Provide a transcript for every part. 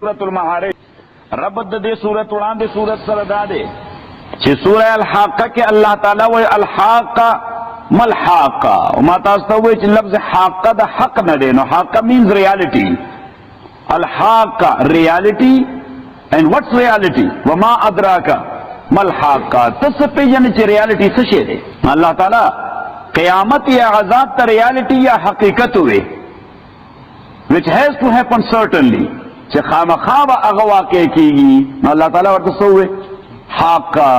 सूरतुल महारिज रब दे सूरत उड़ा दे सूरत सरदा दे छि सूरह अल-हाक़ा के अल्लाह ताला व अल-हाक़ा मल हाक़ा मातास्ता हुए छि लफ्ज हाक़ा द हक न दे नो हाक़ा मीन्स रियलिटी अल-हाक़ा रियलिटी एंड व्हाट्स रियलिटी वमा अदराका मल हाक़ा तस पे यानी छि रियलिटी सशे दे अल्लाह ताला क़यामत या अज़ाब त रियलिटी या हकीकत हुए which has to happen certainly चे खामखाब अगवा के कीगी अल्लाह ताला वर्त सोवे हाका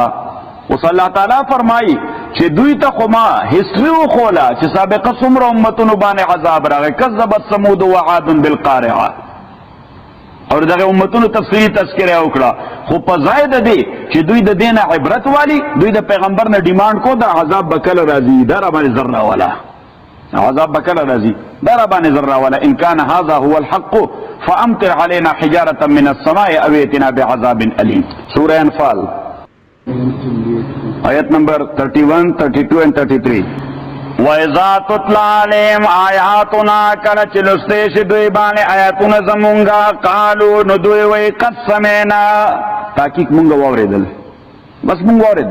उस अल्लाह ताला फरमाई चे दुई तखमा हिस्ट्री खोला चे साबिक़ सुमर उम्मतुन बाने अज़ाब रागे कज़्ज़बत समूद व आद बिल क़ारिआ और दगे उम्मतुन तफसीली तज़किरा उकड़ा खूब पजायद दे चे दुई द देना इबरत वाली दुई द पैगंबर ने डिमांड को दा अज़ाब बकल राजी दरा बाने ज़र्रा वाला अज़ाब बकल राजी दरा बाने ज़र्रा वाला इन कान हाज़ा हुवल हक़्क़ फ़अम्तिर अलैना हिजारतम मिनस समाए अव इतना बिअज़ाबिन अलीम। सूरह अनफाल आयत नंबर 31, 32 एंड 33। वइज़ा तुतला अलैहिम आयातुना कल चिलुस्तेश दुई बाने आयातुना ज़मुंगा कालू नुदुई वै क़द समेना ताकीक मुंगा वावरेदल बस मुंगा वावरेद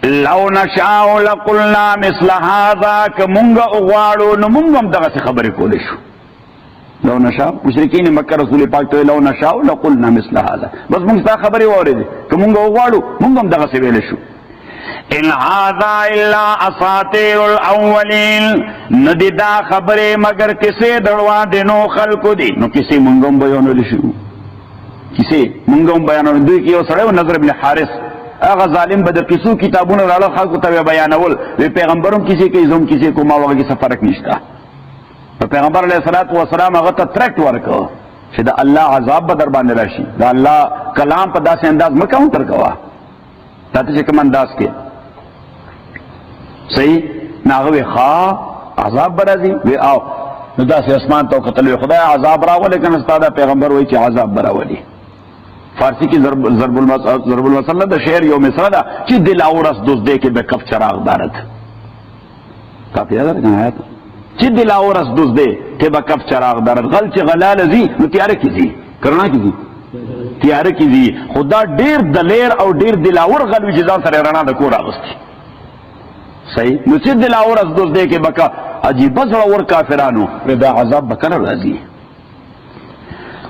लौ नशाउ लकुलना मिस्ल हाज़ा क मुंगा उगवाड़ो न मुंगम दगा से खबर कोलेशु लौ नशा मुशरिकीन मक्का रसूल पाक तो लौ नशाउ लकुलना मिस्ल हाज़ा बस मुंगा खबर वावरेद क मुंगा उगवाड़ो मुंगम दगा से वेलेशु इन हाज़ा इल्ला असातिरुल अव्वलीन नदिदा खबरे मगर किसे दड़वा देनो खल्को दी नो किसे मुंगम बयानो लिशु किसे मुंगम बयानो दुई की सड़े नजर इब्न हारिस आगा जालिम बदर किसु किताबों ने राला खाल को तवे बयानवल वे पैगंबरों किसी के इज़म किसी को मावा की फर्क निश्ता तो पैगंबर अलैहिस्सलातु वस्सलाम अगर थ्रेट वर्क शिदा अल्लाह अज़ाब बदर बाने राशि दा अल्लाह कलाम पदा से अंदाज में काउंटर कवा ताते से कम अंदाज के सही नागवे खा अज़ाब बराजी वे आओ नदा से आसमान तो कतल खुदा अज़ाब राव लेकिन उस्ताद पैगंबर वही कि अज़ाब बरावली फारसी की ज़रबुल मसल्लद शेर यो मिसरदा ची दिलाउरस दुस दे के बेकफ चराग दारत काफी याद है ची दिलाउरस दुस दे के बेकफ चराग दारत गल ची गलाल जी मुतियारे कीजी करना कीजी तियारे कीजी खुदा डेर दलेर और डेर दिलावर गल विजदा सरे राना द कोरा वस्ती सही मुझे दिलाउरस दुस दे के बका अजीब बजर काफिरानो वेदा अज़ाब बकर राजी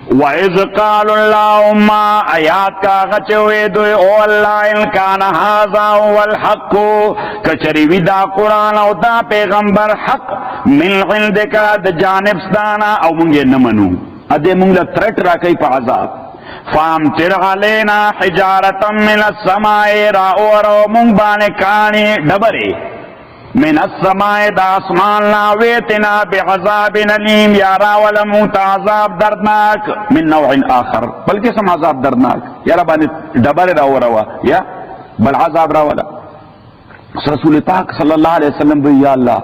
वइज़ क़ाल अल्लाहुम्मा आयात का गचवे दो ओ अल्लाह इन कान हाज़ा वल हक़ कचरी विदा कुरान और दा पैगंबर हक मिन इंदिका द जानिब स्ताना औ मुंगे न मनु अदे मुंगला थ्रेट राकई पा अज़ाब फामतिर अलैना हिजारतम मिनस समाए रा और मुंग बाने कानी डबरे मिन अस्समाए दा आसमान लावेतना बिअज़ाबिन अलीम यारा वलम ताज़ाब दर्दनाक मिन नौइन आखर बल्कि सम अज़ाब दर्दनाक यारा बाने डबरे राव रवा या बल अज़ाब रावला रसूल पाक सल्लल्लाहु अलैहि वसल्लम भी या अल्लाह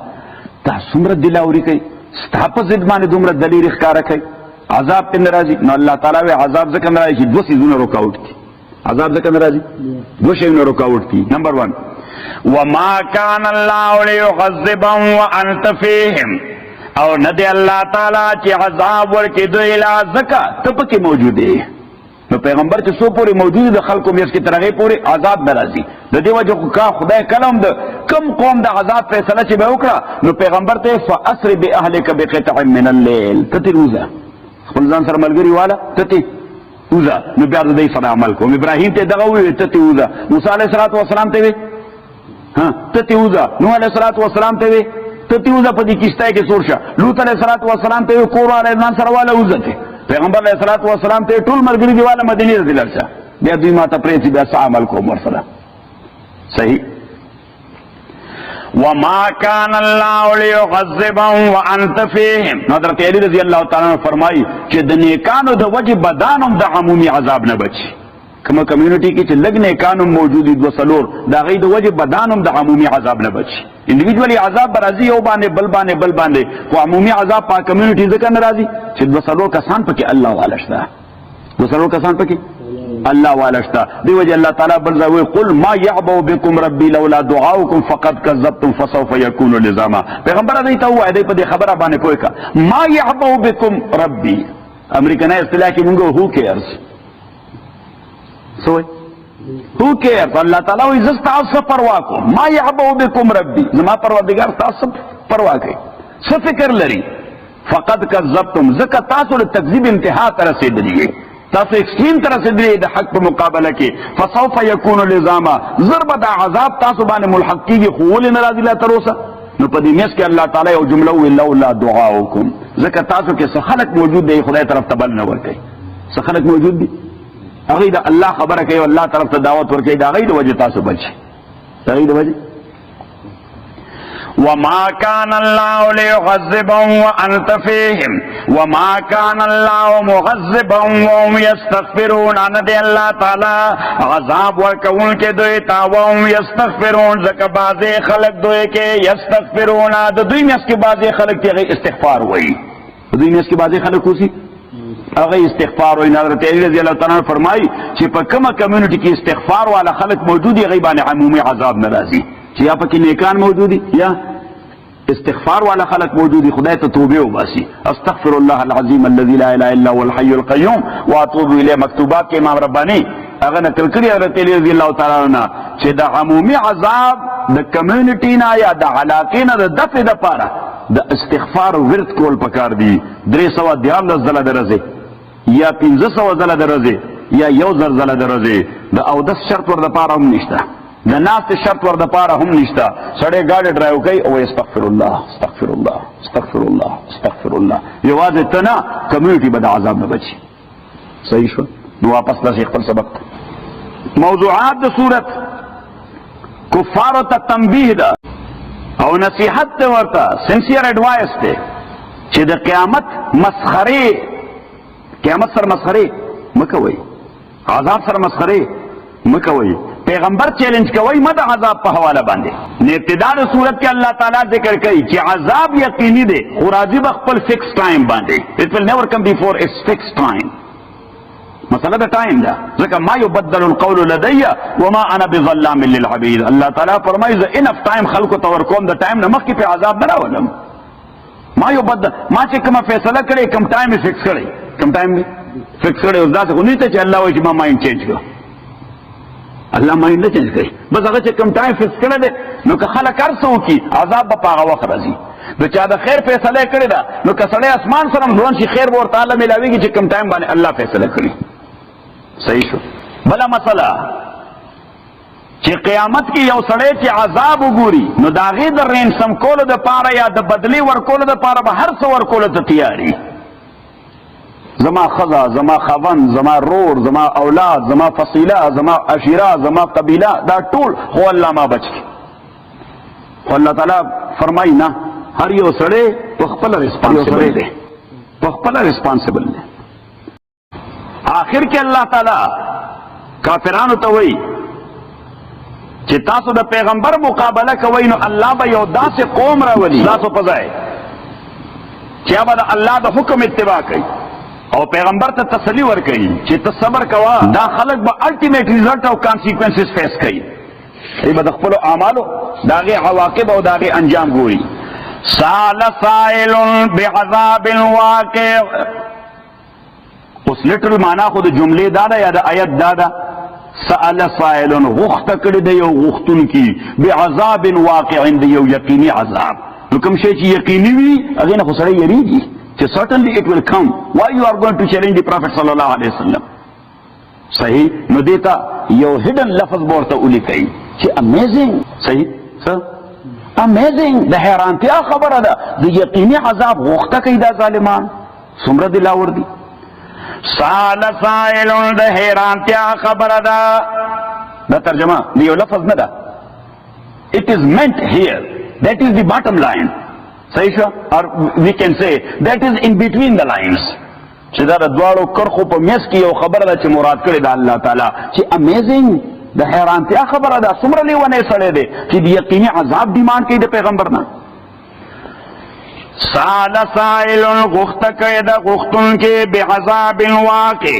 ता सुमर दिलावरी कई स्थाप जिद माने दुमर दलील इख्तियार कई अज़ाब के नाराजी न अल्लाह ताला वे अज़ाब से नाराजी दो चीजों रुकावट की अज़ाब से नाराजी दो चीजों रुकावट की नंबर 1 वमा कान अल्लाहु लियुअज़्ज़िबहुम व अंत फीहिम और न दे अल्लाह ताला के अज़ाब वर के दो इला ज़का तब के मौजूद है तो पैगंबर के सो पूरे मौजूद खल्को में इसकी तरह पूरे अज़ाब नाराजी न दे वजह का खुदा कलम द कम कौम द अज़ाब फैसला चे बेउकरा नो पैगंबर ते फअस्र बि अहलिका बिक़ितअन मिन अल-लैल ततिरूजा खुलजान सर मलगरी वाला तति उजा न प्यार दे सदा अमल को इब्राहिम ते दगा हुए तति उजा मूसा अलैहिस्सलातु वस्सलाम ते हाँ तति उजा नूह अलैहिस्सलातु वस्सलाम ते तति उजा पदी किस्ता के सोरशा लूत अलैहिस्सलातु वस्सलाम ते कोरा अलैहिस्सलाम सर वाला उजा थे पैगंबर अलैहिस्सलातु वस्सलाम ते टूल मलगरी दी वाला मदीने दिलरसा बे दुई माता प्रेसी बे सा अमल को मरसला सही वमा कान अल्लाहु लियुअज़्ज़िबहुम व अंत फीहिम हज़रत अली रज़ी अल्लाह तआला ने फरमाई कि दने कानो द वजह बदानम द अमूमी अज़ाब न बची कम कम्युनिटी की लगने कानून मौजूदी दो सलोर दागी द वजह बदानम द अमूमी अज़ाब न बची इंडिविजुअली अज़ाब बराजी हो बाने बल बाने को अमूमी अज़ाब पा कम्युनिटी ज़का नाराजी छि दो सलोर कसान पके अल्लाह वालशता दो सलोर कसान पके अल्लाह वालशता दी वजह अल्लाह ताला बरजा हुए कुल मा यअबु बिकुम रब्बी लौला दुआउकुम फक़द कज़्ज़बतुम फसौफ यकूनु लिज़ामा पैगंबर अदई तो हुआ दे पदे खबर बाने कोई का मा यअबु बिकुम रब्बी امریکنی اصطلاح کې موږ هو کیئرز سوې هو کیئرز. الله تعالی وایي زه تاسو پروا کوم، ما یعبو بكم ربي، زما پروردگار تاسو پروا کوي، څه فکر لري. فقد کذبتم، ځکه تاسو د تکذیب انتها ته رسېدلي، تاسو ایکسټریم ته رسېدلي د حق په مقابله کې. فسوف یکون لزاما، ضرب د عذاب تاسو باندې ملحق کیږي، خو ولې نه راځي لا تر اوسه. نو په دې میاشت کې الله تعالی یو جمله ویل لولا دعاؤکم، ځکه تاسو کې څه خلق موجود دی خدای طرف ته بل نه ورکوي، څه خلق موجود دي هغه د الله خبره کوي، الله طرف ته دعوت ورکوي، دا غي د وجه تاسو بچ دا غي د وجه. وما كان الله ليعذبهم وانت فيهم وما كان الله معذبهم وهم يستغفرون. ان دي الله تعالی عذاب ورکون کې دوی تا وهم يستغفرون، ځکه بعضې خلق دوی کې يستغفرون، د دوی میس کې بعضې خلق کې استغفار وایي، د دوی میس کې بعضې خلق اوسي هغه استغفار وایي. حضرت علی رضی الله تعالی فرمایي چې په کومه کمیونټي کې استغفار والا خلق موجود دي هغې باندې عمومي عذاب نه راځي، چې یا پکې نیکان موجودي یا استغفار والا خلق موجودي، خدای ته توبه وباسي. استغفر الله العظیم الذي لا اله الا هو الحي القيوم واتوب الیه. مکتوبات کې امام ربانی هغه نقل کړی حضرت علی رضی الله تعالی عنہ چې د عمومي عذاب د کمیونټي نه یا د علاقې نه د دفع دپاره د استغفار ورد کول پکار دي. 314 ځله درځي یا 1500 ځله درځي یا 1000 ځله درځي. د اودس شرط ور دپاره هم نشته، د ناس شرط ور دپاره هم نشته. سړی گاډي ډرایو کوي او استغفر الله استغفر الله استغفر الله استغفر الله، یوازې ته نه کمیونټي به د عذاب نه بچي. صحیح شو. نو واپس لاسی خپل سبق ته. موضوعات د صورت کفارو ته تنبیه ده او نصیحت ته ورته سنسیر اډوایس ته چې د قیامت مسخره، قیامت سره مسخره مکوئ، عذاب سره مسخره مکوئ. پیغمبر چیلنج کوي مد عذاب په حواله باندې. نه ابتدا د صورت کې الله تعالی ذکر کوي چې عذاب یقیني دی، خو راځي به خپل فکس ټایم باندې. it will never come before its fixed time. مسله د ټایم ده، ځکه ما یبدل القول لدي وما انا بظلام للعبید. الله تعالی فرمایي زه انف ټایم خلکو ته ورکوم، د ټایم نه مخکې په عذاب نه راولم. ما یبدل، ما چې کومه فیصله کړې کوم ټایم یې فکس کړی، کوم ټایم یې فکس کړی، اوس داسې خو نه چې الله وایي چې ما مایند چینج کړو. الله مایند نه چینج کوي، بس هغه چې کوم ټایم فکس کړی دی نو که خلک هر څه وکړي عذاب به په هغه وخت راځي. د چا د خیر فیصله یې کړې ده نو که سړی اسمان سره هم ځوان شي خیر به ورته الله میلاویږي چې کوم ټایم باندې الله فیصله کړي. صحیح شو. بله مسله چې قیامت کې یو سړی چې عذاب وګوري نو د هغې د رینسم کولو دپاره یا د بدلې ورکولو دپاره به هر څه ورکولو ته تیاري. زما خزا، زما خاوند، زما رور، زما اولاد، زما فصیله، زما عشیره، زما قبیله، دا ټول خو الله ما بچ کی. خو الله تعالی فرمایي نه، هر یو سړی په خپله ریسپانسیبل دی، په خپله ریسپانسیبل دی. آخر کې الله تعالی کافرانو ته وایي چې تاسو د پیغمبر مقابله کوئ نو الله به یو داسې قوم راولي تاسو په ځای چې هغه د الله د حکم اتباع کوي او پیغمبر ته تسلی ورکوي چې ته صبر کوه، دا خلک به الټیمیټ ریزلټ او کانسیکوینسز فیس کوي. ای به د خپلو اعمالو د هغې عواقب او د هغې انجام ګوري. سال سائل بعذاب واقع. اوس لټرل معنا خو د جملې دا ده یا د آیت دا ده. سأل سائل غوښته کړې د یو غوښتونکي بعذاب واقع د یو یقیني عذاب. نو کوم شی چې یقیني وي هغې نه خو سړی یریږي چې certainly it will come. Why you are going to challenge the Prophet صلی الله علیه وسلم؟ صحیح. نو دیتا یو هیډن لفظ ورته ولیکئ چې امیزنګ. صحیح څه امیزنګ، د حیرانتیا خبره ده. د یقیني عذاب غوښته کوي دا ظالمان، څومره دلاور دي. سال سائل د حیرانتیا خبره ده. دا ترجمه د یو لفظ نه ده. It is meant here. That is the bottom line. صحیح شو. or we can say that is in between the lines. چې دا د دواړو کرخو په میس کې یو خبره ده چې مراد کړې ده الله تعالی چې امیزنګ، د حیرانتیا خبره ده. څومره لیونی سړی دی چې د یقیني عذاب ډیمانډ کوي د پیغمبر نه. سال سائل غوښته کوي د غوښتونکي بعذاب واقع،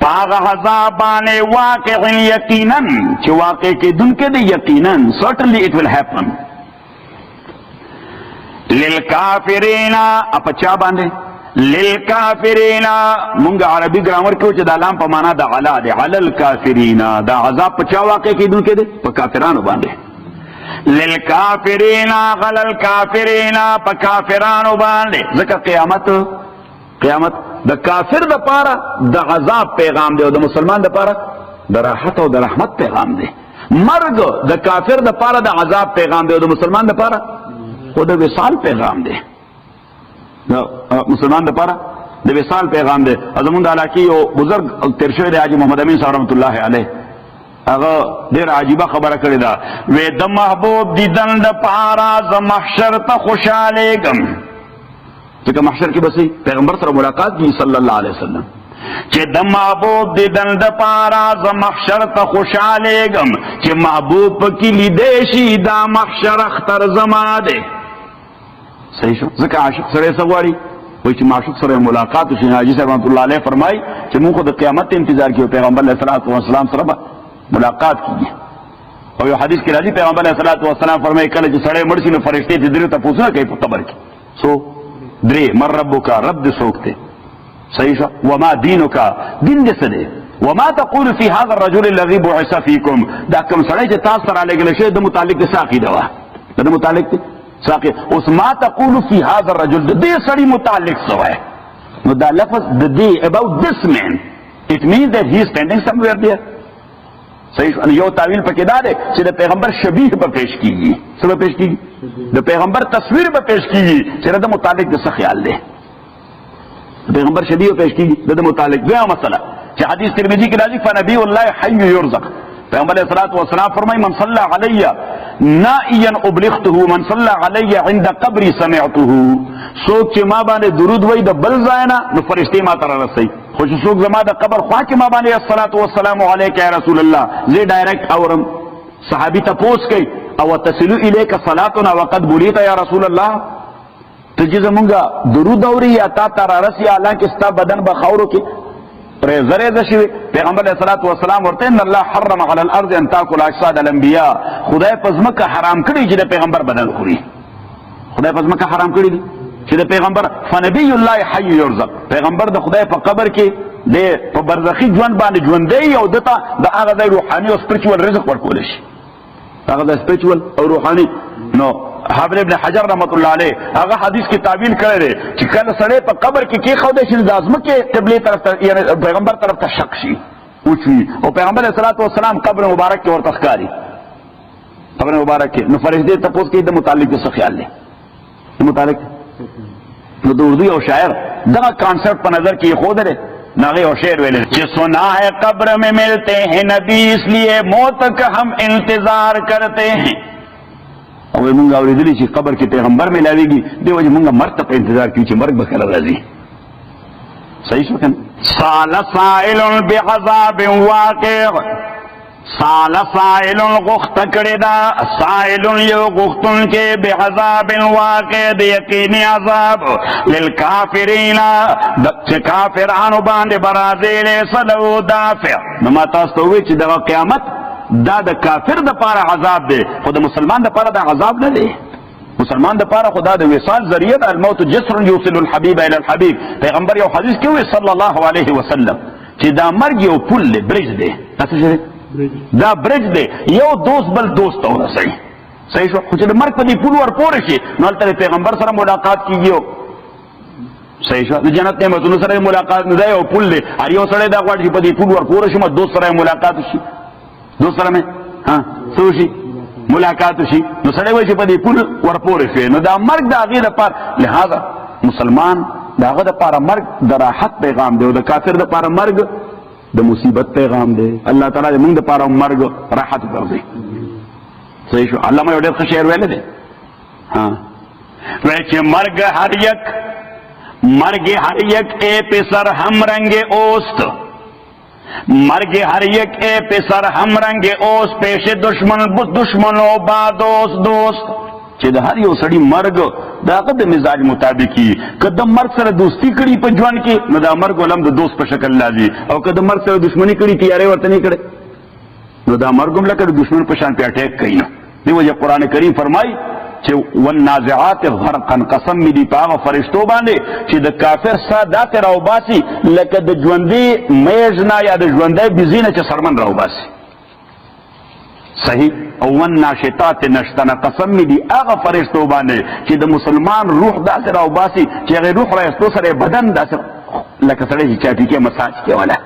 پاغه عذاب باندې واقع یقینا چې واقع کېدونکی دی یقینا. certainly it will happen. للکافرین اپچا باندې للکافرین مونږ عربي ګرامر کې چې د لام په معنا د علا دی، علی الکافرین دا عذاب په چا واقع کیدونکې دی؟ په کافرانو باندې. للکافرین علی الکافرین په کافرانو باندې. ځکه قیامت د کافر د پاره د عذاب پیغام دی او د مسلمان د پاره د راحت او د رحمت پیغام دی. مرګ د کافر د پاره د عذاب پیغام دی او د مسلمان د پاره خو د وصال پیغام دی. مسلمان د پاره د وصال پیغام دی. زمونږ د علاقې یو بزرګ تیر شوی دی حاجي محمد امین صاحب رحمت الله علیه، هغه ډېره عجیبه خبره کړې ده. وې د محبوب دیدن د پاره ز محشر ته خوشحالېږم. ځکه محشر کې بس پیغمبر سره ملاقات کی صلی الله علیه وسلم، چې د محبوب دیدن د پاره ز محشر ته خوشحالېږم، چې محبوب پکې لیدې شي دا محشر اختر زما دی. صحیح شو. ځکه عاشق سره څه غواړي؟ وایي چې معشوق سره ملاقات وشي. حاجي صاحب رحمت الله علیه فرمایي چې موږ خو د قیامت انتظار کوو، پیغمبر علیه الصلاۃ والسلام سره به ملاقات کیږي. او یو حدیث کې راځي پیغمبر علیه الصلاۃ والسلام فرمایي کله چې سړی مړ شي نو فرشتې دې درې ته پوښتنه کوي په قبر کې، سو درې من ربک، رب دې څوک دی؟ صحیح شو. وما دینک، دین دې څه دی؟ وما تقول فی هذا الرجل الذي بعث فیکم، دا کوم سړی چې تاسو سره لګل شوی د متعلق د ساقي دوا د متعلق دی ساقي. اوس ما تقول فی هذا الرجل د دې سړی متعلق څه وای؟ نو دا لفظ د دې about this man it means that he is standing somewhere there. صحیح شو. یو تعویل پکې دا دی چې د پیغمبر شبیه به پیش کیږي. څه به پیش کیږي؟ د پیغمبر تصویر به پیش کیږي چې د متعلق د څه خیال دی. د پیغمبر شبیه پیش کیږي د متعلق. بیا مسله چې حدیث ترمذی کې راځي فنبی الله حی یرزق. پیغمبر علیہ الصلوۃ والسلام فرمایي من صلى علی نائیا ابلغته، من صلى علی عند قبری سمعته. څوک چې ما باندې درود وایي د بل ځای نه نو فرشتې ما ته رارسوي، خو چې څوک زما د قبر خوا کې ما باندې الصلوۃ والسلام علیک یا رسول الله زه ډایرکټ اورم. صحابي تپوس کوي او تصل الیک صلاتنا وقد بلیت یا رسول الله، ته چې زمونږه درود اوري یا تا ته رارسي حالانکه ستا بدن به خاورو کې پریزه شوی. پیغمبر علیہ الصلوۃ والسلام ورته ان الله حرم علی الارض ان تاکل اجساد الانبیاء، خدای په ځمکه حرام کړی چې د پیغمبر بدن خوري. خدای په ځمکه حرام کړی دی چې د پیغمبر فنبی الله حی یرزق. پیغمبر د خدای په قبر کې د په برزخی ژوند باندې ژوندی او دته د هغه د روحاني او سپریچوال رزق ورکول شي. هغه د سپریچوال او روحاني نو حافظ ابن حجر رحمت الله علیه هغه حدیث کی تعبیر کړی دی چې کله سړی په قبر کې کېښودی شي د ځمکې قبلې طرف ته یعنې پیغمبر طرف ته شک شي وچوي او پیغمبر علیه الصلاۃ والسلام قبر مبارک کې ورته ښکاري. قبر مبارک کې نو فرشتې تپوس کوي د متعلق څه خیال دی؟ د متعلق نو د اردو یو شاعر دغه کانسیپټ په نظر کې ښوده دی. ناغه اور شعر ویلے کہ سنا ہے قبر میں ملتے ہیں نبی اس لیے موت کا ہم انتظار کرتے ہیں. او موږ اوریدلی چې قبر کې پیغمبر ملاویږي دی وجه موږ مرګ ته انتظار کوي چې مرګ به کله راځي. صحیح شو کنه. سال سائل بعذاب واقع، سال سائل غخت کړي دا سائل یو غختن کې بعذاب واقع د یقیني عذاب للکافرین د کافرانو باندې برازیل سلو دافع. نو ما تاسو ته وی چې د قیامت دا د کافر د پاره عذاب دی خو د مسلمان د پاره د عذاب نه دی. مسلمان د پاره خدا د وصال ذریعہ الموت جسر یوصل الحبیب الى الحبیب. پیغمبر یو حدیث کې وی صلی الله علیه وسلم چې دا مرګ یو پل دی، برج دی. تاسو شه دا برج دی، یو دوست بل دوست ته ورسوي. صحیح شو. خو چې د مرګ په دې پل ورپورې شي نو هلته پیغمبر سره ملاقات کیږي. صحیح شو. د جنت نعمتونو سره ملاقات نه دی، یو پل دی. هر یو سړی دا غواړي چې په دې پل ورپورې شي، دوست سره ملاقات شي، دوست سره مې سوشي ملاقات شي. نو سړی وایي چې په دې پل ورپورې شوی نو دا مرګ د هغې دپاره. لہذا مسلمان د هغه دپاره مرګ د راحت پیغام دی او د کافر دپاره مرګ د مصیبت پیغام دی. الله تعالی موږ دپاره مرګ راحت ګرځي. صحیح شو. علامه یو ډېر ښه شعر ویلی دی وایي چې مرګ هر یک اے پسر ہم رنگ اوست، مرگ ہر یک اے پسر ہم رنگ اوست پیش دشمنوں با دوست. چې د هر یو سړي مرګ د هغه د مزاج مطابق وي. که د مرګ سره دوستي کړي په ژوند کې نو دا مرګ ولهم د دوست په شکل راځي، او که د مرګ سره دشمني کړي تیارې ورته نه کړي نو دا مرګ هم لکه د دشمن په شان په اټیک کوي. دی وجه قرآن کریم فرمایي چې والنازعات غرقا قسم می دی په فرشتو باندې چې د کافر ساده راو باسي لکه د ژوندۍ میژنا یا د ژوندۍ بزینه چې سرمن راو باسي صحیح او والناشطات نشطا قسم می دی هغه فرشتو باندې چې د مسلمان روح داسې راو باسي چې هغه روح راستو سره بدن داسې لکه سړی چې چاپی کې مساج کې ولا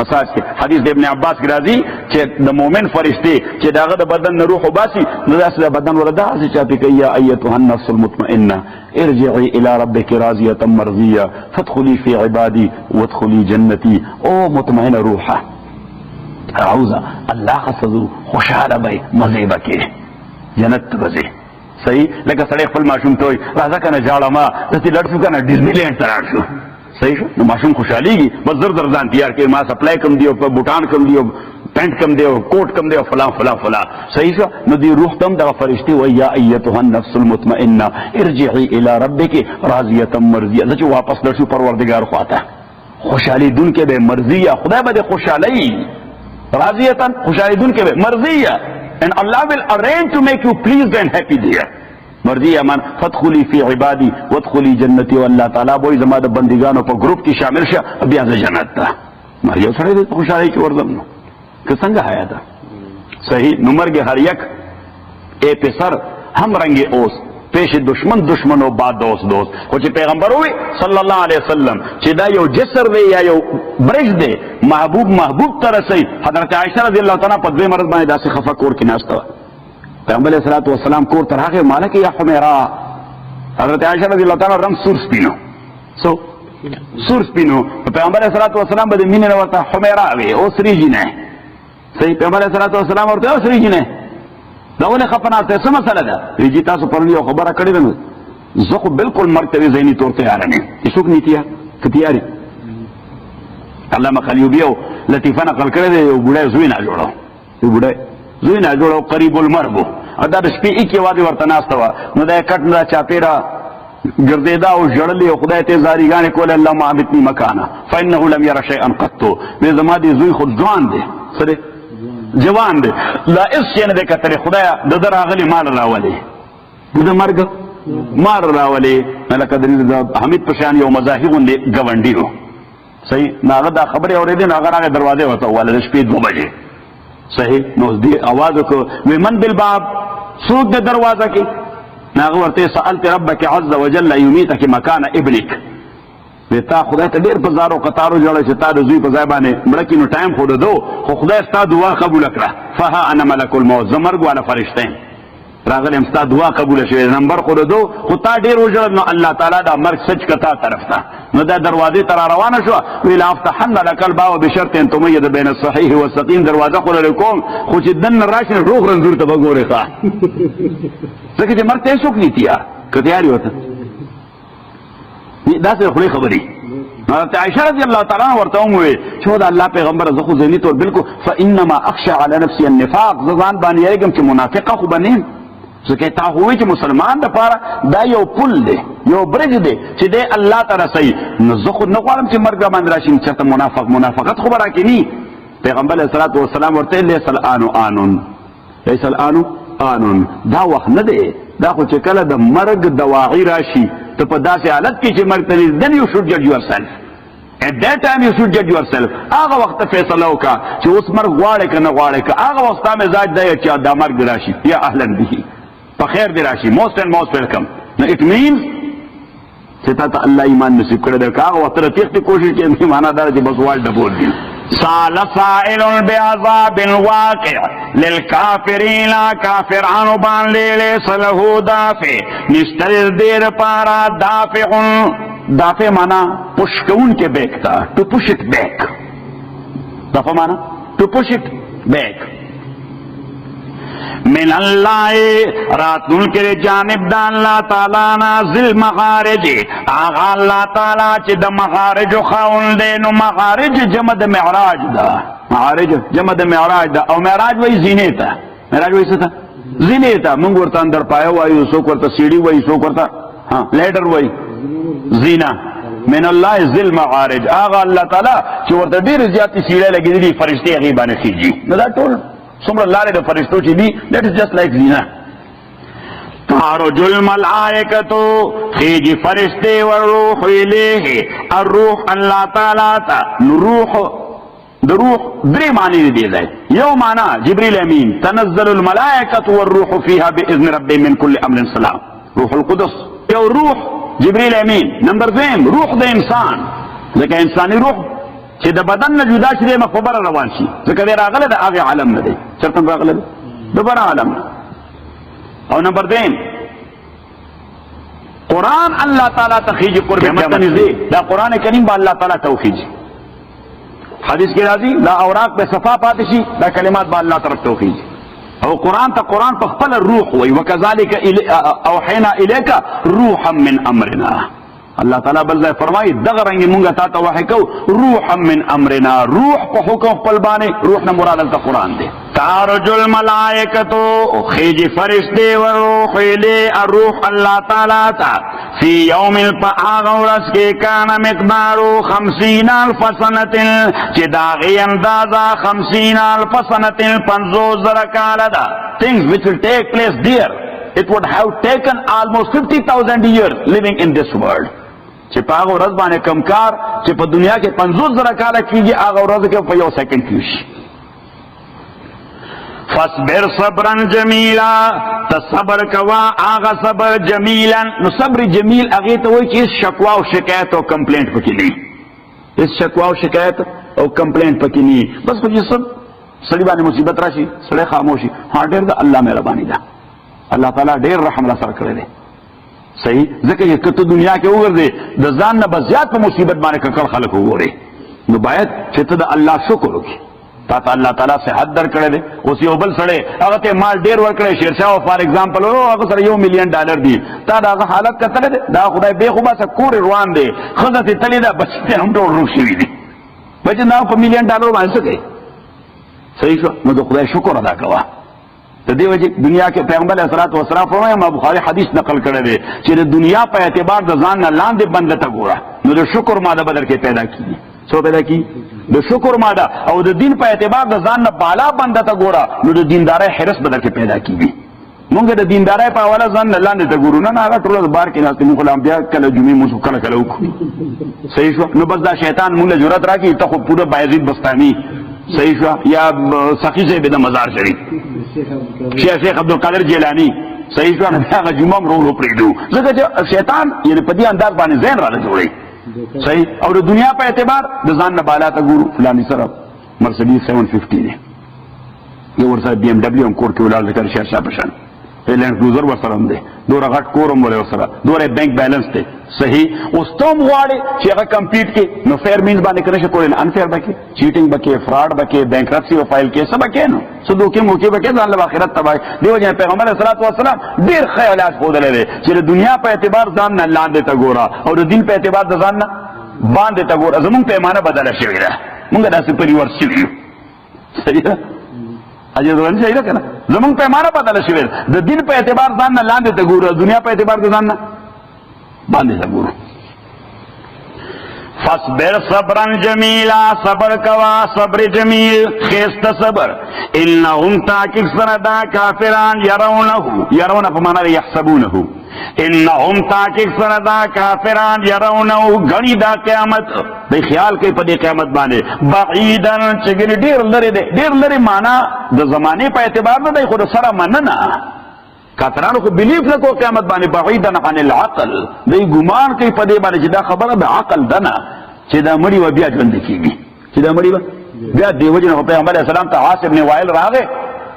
مساج کې حدیث د ابن عباس کی راځي چې د مؤمن فرشتي چې داغه د بدن نه روح وباسي نو داسې د بدن ولدا چې چاپی کوي یا ایتها النفس المطمئنه ارجعي الى ربك راضيه مرضيه فادخلي في عبادي وادخلي جنتي او مطمئنه روحه اعوذ الله خصو خوشاله به مزه بکې جنت بزه صحیح لکه سړی خپل ماشوم ته راځه کنه جاړه ما دې لړ شو کنه ډیزنی لینډ ته شو صحیح شو نو ماشوم خوشحاليږي بس زر زر ځان تیار کړي ما سپلای کم دیو په بوټان کم دیو پینٹ کم دیو کوٹ کم دیو فلان فلان فلان صحیح شو نو دی روح تم د فرشتي و یا ایتها النفس المطمئنه ارجعي الى ربك راضيه مرضيه چې واپس لشو پروردگار خواته خوشحالي دن کې به مرضيه خدای به خوشحالي راضيه خوشحالي دن کې به مرضيه and Allah will arrange to make you pleased and happy there مرضی امان فدخلی فی عبادی وادخلی جنتی والله تعالی بوئی زما د بندگانو په گروپ کې شامل شه بیا د جنت ته مریو سره د خوشاله کې ورځم نو که څنګه حیا ده صحیح نمبر کې هر یک اے پسر هم رنگ اوس پیش دشمن دشمن او بعد دوست دوست خو چې پیغمبر وي صلی الله علیه وسلم چې دا یو جسر دی یا یو برج دی محبوب تر رسي حضرت عائشہ رضی الله تعالی په دوی مرض باندې داسې خفه کور کې ناشته پیغمبر علیہ الصلوۃ والسلام کور تر هغه مالک یا حمیرا حضرت عائشہ رضی الله تعالی رنگ سور سپینو سور سپینو پیغمبر علیہ الصلوۃ والسلام به مینه ورته حمیرا وی او سریجی نه صحیح پیغمبر علیہ الصلوۃ والسلام ورته او سریجی نه دا ولې خپنا ته څه مسله ده ریجی تاسو پرونی یو خبره کړې ده زه خو بالکل مرتبه ذهنی طور تیار نه هیڅوک نیتیا کتیاری علامه خلیوبی او لطیفه نقل کړی دی یو بوډای زوی نه جوړو یو بوډای زوی نه جوړو قریب المرګ دا د شپې کې وادي ورته ناسته و نو دا کټ نه چاپیرا ګرځیدا او جړلې خدای ته زاریګانې کول الله معبدنی مکانه فانه لم ير شيئا قط به زما دي زوی خود ځوان دی سره جوان دی لا اس نه د کتره خدای د دراغلی مال راولي د مرګ مال راولي لکه د حمید پشان یو مزاحب غونډي وو صحیح ناغه دا خبره اورېدې ناغه راغه دروازه وته ولله شپې 2 بجې صحیح نو دې आवाज وکړ ومن بالباب سوق د دروازه کې ناغه ورته سألت ربك عز وجل يميتك مكان ابنك وتا خدای ته ډېر بازار او قطارو جوړه چې تا د زوی په ځای باندې مړکی نو ټایم خو دو خو خدای ستا دعا قبول کړه فها انا ملک الموت زمرګ والا فرشته راغلم ستا دعا قبول شوه نمبر خو دو خو تا ډېر وجړ نو الله تعالی دا مرګ سچ کتا طرف ته نو دا دروازې تر روانه شو ویل افتحن لك الباب بشرط ان تميز بين الصحيح والسقيم دروازه خو لكم خو چې دن راشن روح رنزور ته وګوره ښا ځکه چې مرته څوک نیتیا کتیاری وته دا څه خو خبري حضرت عائشہ رضی اللہ تعالی عنہ ورته وې چې دا الله پیغمبر زخه ذهنی طور بالکل فانما اخشى على نفسي النفاق ځان باندې یېګم چې منافقه خو بنیم ځکه تا هوې چې مسلمان د پاره دا یو پل دی یو برج دی چې دی الله تعالی صحیح نو زه خو نه غواړم چې مرګ باندې راشي چې منافقت خبره کینی پیغمبر علیه الصلوۃ والسلام ورته لیس الان دا وخت نه دی دا خو چې کله د مرګ دواعی راشي ته په داسې حالت کې چې مرګ ته then you should judge yourself at that time you should judge yourself هغه وخت فیصله وکړه چې اوس مرګ غواړې که نه غواړې که هغه وخت ستا مزاج دی چې دا مرګ راشي یا اهلا به په خیر دی راشي most and most welcome no it means چې تا ته الله ایمان نصیب کړی دی که هغه وخت ته تېښتې کوشش کوې معنا دا چې بس وال ډبول دي سال سائل بعذاب واقع للکافرین کافرانو باندې لیس له دافع نشتر دیر پارا دافع مانا پش کون کے بیک تا to push it back دافع مانا to push it back من اللہ راتن کے جانب دا اللہ تعالی نازل مخارج آغا اللہ تعالی چی دا مخارج خاون دے نو مخارج جمع دا معراج دا معارج جمع دا معراج دا او معراج وی زینے تا معراج وی ستا زینے تا منگ ورطا اندر پایا وی سوک ورطا سیڑی وی سوک ورطا لیڈر وی زینا من اللہ ذل معارج آغا اللہ تعالی چی ورطا دیر زیادی سیڑے لگی دی فرشتے غیبان خیجی ندا ٹول سمر اللہ نے فرشتوں چی دی that is just like زینا تو تعرج الملائکۃ خیج فرشتے والروح الیہ الروح اللہ تعالی تا روح روح درې معنی دی دی یو معنی جبريل امین تنزل الملائکۃ والروح فيها باذن ربهم من كل امر سلام روح القدس یو روح جبريل امین نمبر 2 روح د انسان ځکه انساني روح چې د بدن نه جدا شي مخبر روان شي ځکه دی راغله د هغه عالم نه دی چرته راغله د بر عالم او نمبر 2 قرآن اللہ تعالیٰ تخیج قرب قیامت دا قرآن کریم با اللہ تعالیٰ توخیج حدیث کی راضی لا اوراق پہ صفا پاتشی دا کلمات با اللہ طرف توخیج او قرآن تا قرآن پا خپل روح وی وکذالک اوحینا الیکا روحا من امرنا اللہ تعالیٰ بلدہ فرمائی دغرنگی منگا تا وحی کو روحا من امرنا روح پا حکم خپل بانے روح نا مراد تا قرآن دے تعرج الملائکتو خیج فرشتے والروح لے الروح اللہ تعالیٰ تا فی یوم آغورس کے کانا مقدارو 50,000 سنت چی داغی اندازہ 50,000 سنت 50,000 کالا things which will take place there it would have taken almost 50,000 years living in this world چې په هغه ورځ باندې کم کار چې په دنیا کې 50,000 کاله کېږي هغه ورځ کې په یو سیکنډ کېږي فاصبر صبرا جمیلا تصبر کوا هغه صبر جمیلا نو صبر جمیل هغه ته وایي چې شکوا او شکایت او کمپلینټ پکې نه هیڅ شکوا او شکایت او کمپلینټ پکې نه بس په جسم سړي باندې مصیبت راشي سړی خاموشي ها ډېر د الله مهرباني ده الله تعالی ډېر رحم الله سره کړی دی صحیح ځکه چې کته دنیا کې وګرځي د ځان نه بزیات په مصیبت باندې ککړ خلک وګوري نو باید چې ته د الله شکر وکړي تا ته الله تعالی صحت درکړی دی اوس یو بل سړی هغه ته مال ډېر ورکړی شیرشاه فار ایگزامپل هغه سره $1 ملین دی تا د هغه حالت کتلی دی دا خدای بې خو باسه کور روان دی ښځه ترې تللې ده بچي ته هم ټول روغ شوي دي بچي دا په $1 ملین باندې څه کوي صحیح شو نو د خدای شکر ادا کوه د دې وجه دنیا کې پیغمبر علیه الصلاۃ والسلام فرمایي ما بخاری حدیث نقل کړی دی چې د دنیا په اعتبار د ځان نه لاندې بنده ته ګوره نو د شکر ماده بدل کې پیدا کیږي څو پیدا کی د شکر ماده او د دین په اعتبار د ځان نه بالا بنده ته ګوره نو د دیندارۍ حرص بدل کې پیدا کیږي مونږ د دیندارۍ په حواله ځان نه لاندې ته ګورو نه هغه ټول بار کې ناست موږ لام بیا کله جمعې موږ کله کله وکړو صحیح شو نو بس دا شیطان موږ له جرأت راکړي ته خو پوره بایزید بستانی صحیح شو یا سخی صاحب د مزار شریف شیخ عبدالقادر جیلانی صحیح شو هغه جمعه مرو پریدو ځکه چې شیطان یعنی په دې انداز باندې ذهن را جوړي صحیح او د دنیا په اعتبار د ځان نه بالا ته ګورو فلانی سره مرسیډیز 750 دی یو ورسره بي ام دبليو هم کور کې ولاړ ذکر شیرشاه پشان لینډ کروزر ورسره هم دی دوره غټ کور هم ورسره دوره بینک بیلنس دی صحیح اوس ته هم غواړې چې هغه کمپیټ کې نو فیر مینز باندې کنه شي کولای انفیر بکې چیټینګ بکې فراډ بکې بینکرپسی او فایل کې سبا کې نو سو دوکې موکې بکې ځان له آخرت تبای دیو جن پیغمبر صلی الله علیه وسلم ډیر خیالات خودلې دي چې د دنیا په اعتبار ځان نه لاندې ته ګوره او د دین په اعتبار د ځان نه باندې ته ګوره زمونږ پیمانه بدله شوې ده مونږ داسې پریور شوي صحیح ده اجازه ورنه صحیح ده کنه زمونږ پیمانه بدله شوې ده د دین په اعتبار ځان نه لاندې ته ګوره دنیا په اعتبار د ځان نه باندې ته ګوره فاصبر صبرا جمیلا صبر کوا صبر جمیل خیست صبر انهم تاکک سردا کافران یرونه په معنا یحسبونه انهم تاکک سردا کافران یرونه غنی دا قیامت د خیال کوي په دې قیامت باندې بعیدن چې ډیر لري دی ډیر لري معنا د زمانه په اعتبار نه دی خو سره مننه کاترانو کو بلیف نه کو قیامت باندې بعیدن عن العقل دی ګمان کوي په دې باندې چې دا خبره د عقل دنه چې دا مړی و بیا ژوند کیږي چې دا مړی و بیا دیو جن پیغمبر علیه السلام ته عاصم بن وائل راغی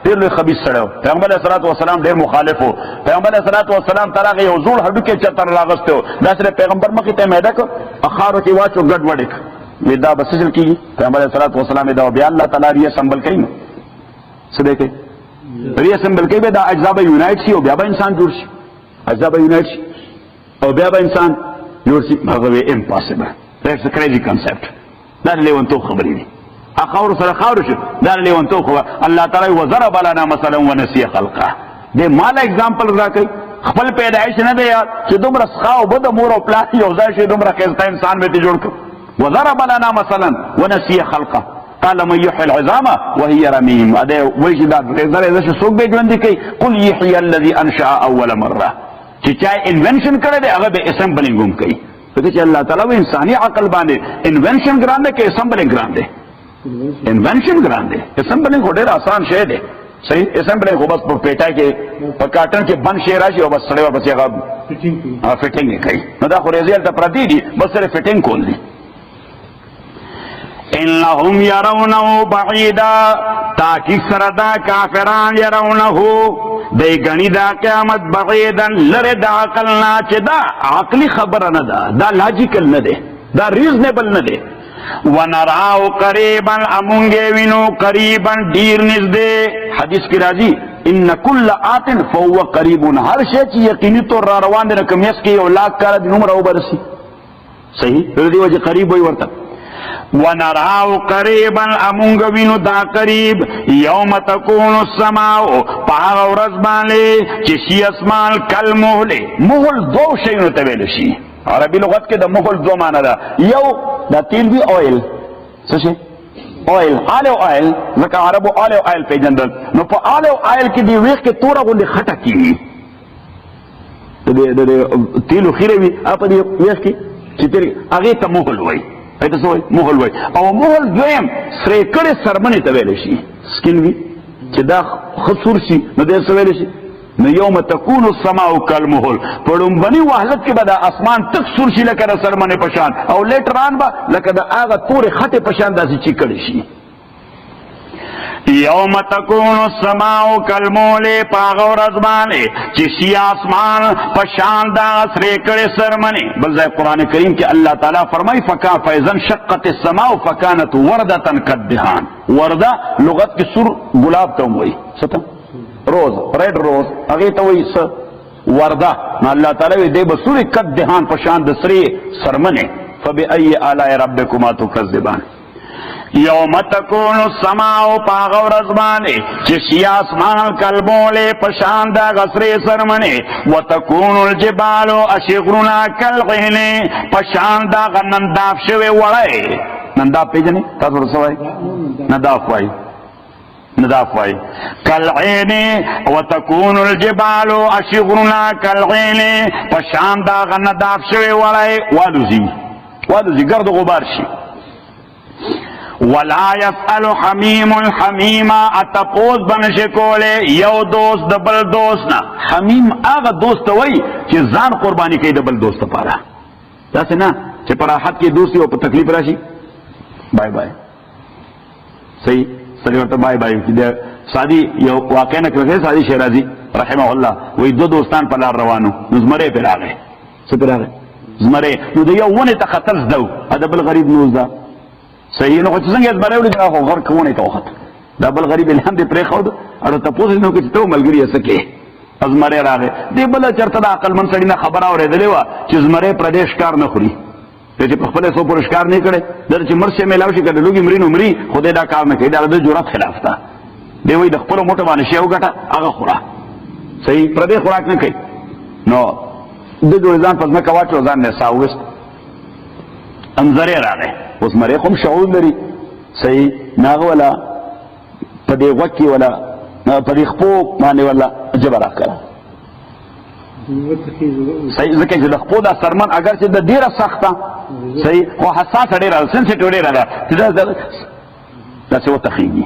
ډیر لوی خبيث سره پیغمبر علیه السلام ډیر مخالف وو پیغمبر علیه السلام ترغه یو زوړ هډوکې چتر راغستو دا سره پیغمبر مخې ته میده کو اخارو کې واچو ګډ وډک ودا بسجل کیږي پیغمبر علیه السلام دا بیا الله تعالی ریه سنبل کړي څه دی کوي ریه سنبل کوي دا اجزا به یونایټ شي او بیا به انسان جوړ شي اجزا به یونایټ شي او بیا به انسان جوړ شي هغه امپاسبل that's a crazy concept دا لیونتو خبرې دي اخاور سره خاور شو دا لیونتو خو الله تعالی وضرب لنا مثلا ونسي خلقه دې مال اگزامپل راکړي خپل پیدایش نه دی چې دومره ښه بد مور او پلاس یو ځای شي دومره کېسته انسان به جوړ کړ وضرب لنا مثلا ونسي خلقه قال من يحيي العظام وهي رميم اده وای چې دا زره څه څوک به ژوند کوي قل يحيي الذي انشا اول مره چې چا انوینشن کړی دی هغه به اسمبلینګ هم کوي ځکه چې الله تعالی و انساني عقل باندې انوینشن ګران دی کې اسمبلینګ ګران دی انوینشن ګران دی اسمبلینګ ډېر آسان شی دی صحیح اسمبلینګ خو بس په پیټا کې په کاټن کې بند شی راشي او بس سړی ورپسې هغه فټینګ کوي نو دا خو ریزلټ پردي دي بس سره فټینګ کول دي انهم يرونه بعيدا تاکي سردا کافران يرونه دی گنی دا قیامت بعیدن لره دا عقلنا چه دا عقلی خبر نه دا لاجیکل نه ده دا ریزنیبل نه ده ونراو قریبا امونگے وینو قریبا دیر نزدے حدیث کی راضی ان کل آتن فهو قریبون ہر شے چی یقینی تو را روان دے نکم یس کی اولاد کارا دی نمر او برسی صحیح دی وجہ قریب ہوئی ورطا ونراو قریبا امونگ وینو دا قریب یوم تکون السماو پاغ و رزبانے چشی اسمان کل محل محل دو شئینو تویلشی عربی لغت کے دا محل دو مانا دا یو دا تیل بھی آئل سوچے آئل آلیو آئل زکا عربو آلیو آئل پی جندل نو پا آلیو آئل کی دی ویخ کے تورا گوندی خطا کی تیلو خیرے بھی آپ دی ویخ کی چی تیری اگی تا محل ہوئی ایتا سوئی محل وی او محل دویم سریکڑی سرمنی تویلی شی سکن وی چی دا خصور شی نو دیر سویلی شی نو یوم تکون السماء کالمحل پڑھم بنی وحلت کی بدا اسمان تک سور شی لکا دا سرمنی پشان او لیٹران با لکا دا آغا توری خط پشان دا سی چکڑی شی یوم تکون السماء کالمحل پاغور ازمانے چسی آسمان پشان دا سریکڑی سرمنی بلزای قرآن کریم کہ اللہ تعالیٰ فرمائی فیضن شقت السماء فکانت وردتن کدہان وردہ لغت کی سر گلاب تم وئی ستا روز ریڈ روز اگیتا وئی وردہ اللہ تعالیٰ دے بسور کدہان پشان دسری سرمنی فبئی آلائی ربکما تکذبان یوم تکون السماء پاغور ازمانے چشی آسمان کلبولے پشان دا غسر سرمنے وتکون الجبال اشغرنا کالغہنے پشان دا غننداف شوے وڑے ننداف پیجنے تاثر سوائی نداف وائی نداف وائی کالغہنے وتکون الجبال اشغرنا کالغہنے پشان دا غننداف شوے وڑے والوزی گرد غبار شی ولا يسأل حمیم الحمیما اتپوز بنشکولے یو دوست دبل دوست نا حمیم آغا دوست وی چی زان قربانی کئی دبل دوست پارا جاسے نا چی پراحت کی دوستی و پر تکلیف راشی بائی بائی صحیح صحیح ورطا بائی بائی سادی یو واقع نکلے سادی شیرازی رحمہ اللہ وی دو دوستان پلار روانو نزمرے پر آگئے سپر آگئے زمرے نو دیو ونی تا خطرز دو ادبل غریب نوز دا صحیح نو خو څنګه زبره ولې دا خو غر کوونه ته وخت دا بل غریب الهام دې پرې خو اړه تاسو نو کې ته ملګری اسکه ازمره راغې دې بل چرته د عقل من سړی نه خبره اورېدلې و چې زمره پردیش کار نه خوري چې په خپل سو پرشکار نه کړي در چې مرشه ملاوي شي کړي لوګي مرینو مري خدای دا کار نه کوي دا د جرأت خلاف ده دی وای د خپل موټه باندې شی وګټه هغه خورا صحیح پردې خوراک نه کوي نو د دوی ځان په ځمکه واچو ځان نه ساوست انظره راغې اوس مری کوم شعور لري صحیح ناغه ولا پدې وکی ولا پدې خپو باندې ولا جبر راکړه صحیح ځکه چې د خپو دا سرمن اگر چې د ډیره سخته صحیح خو حساس ډیره سنسټیو ډیره ده دا څه وتخیږي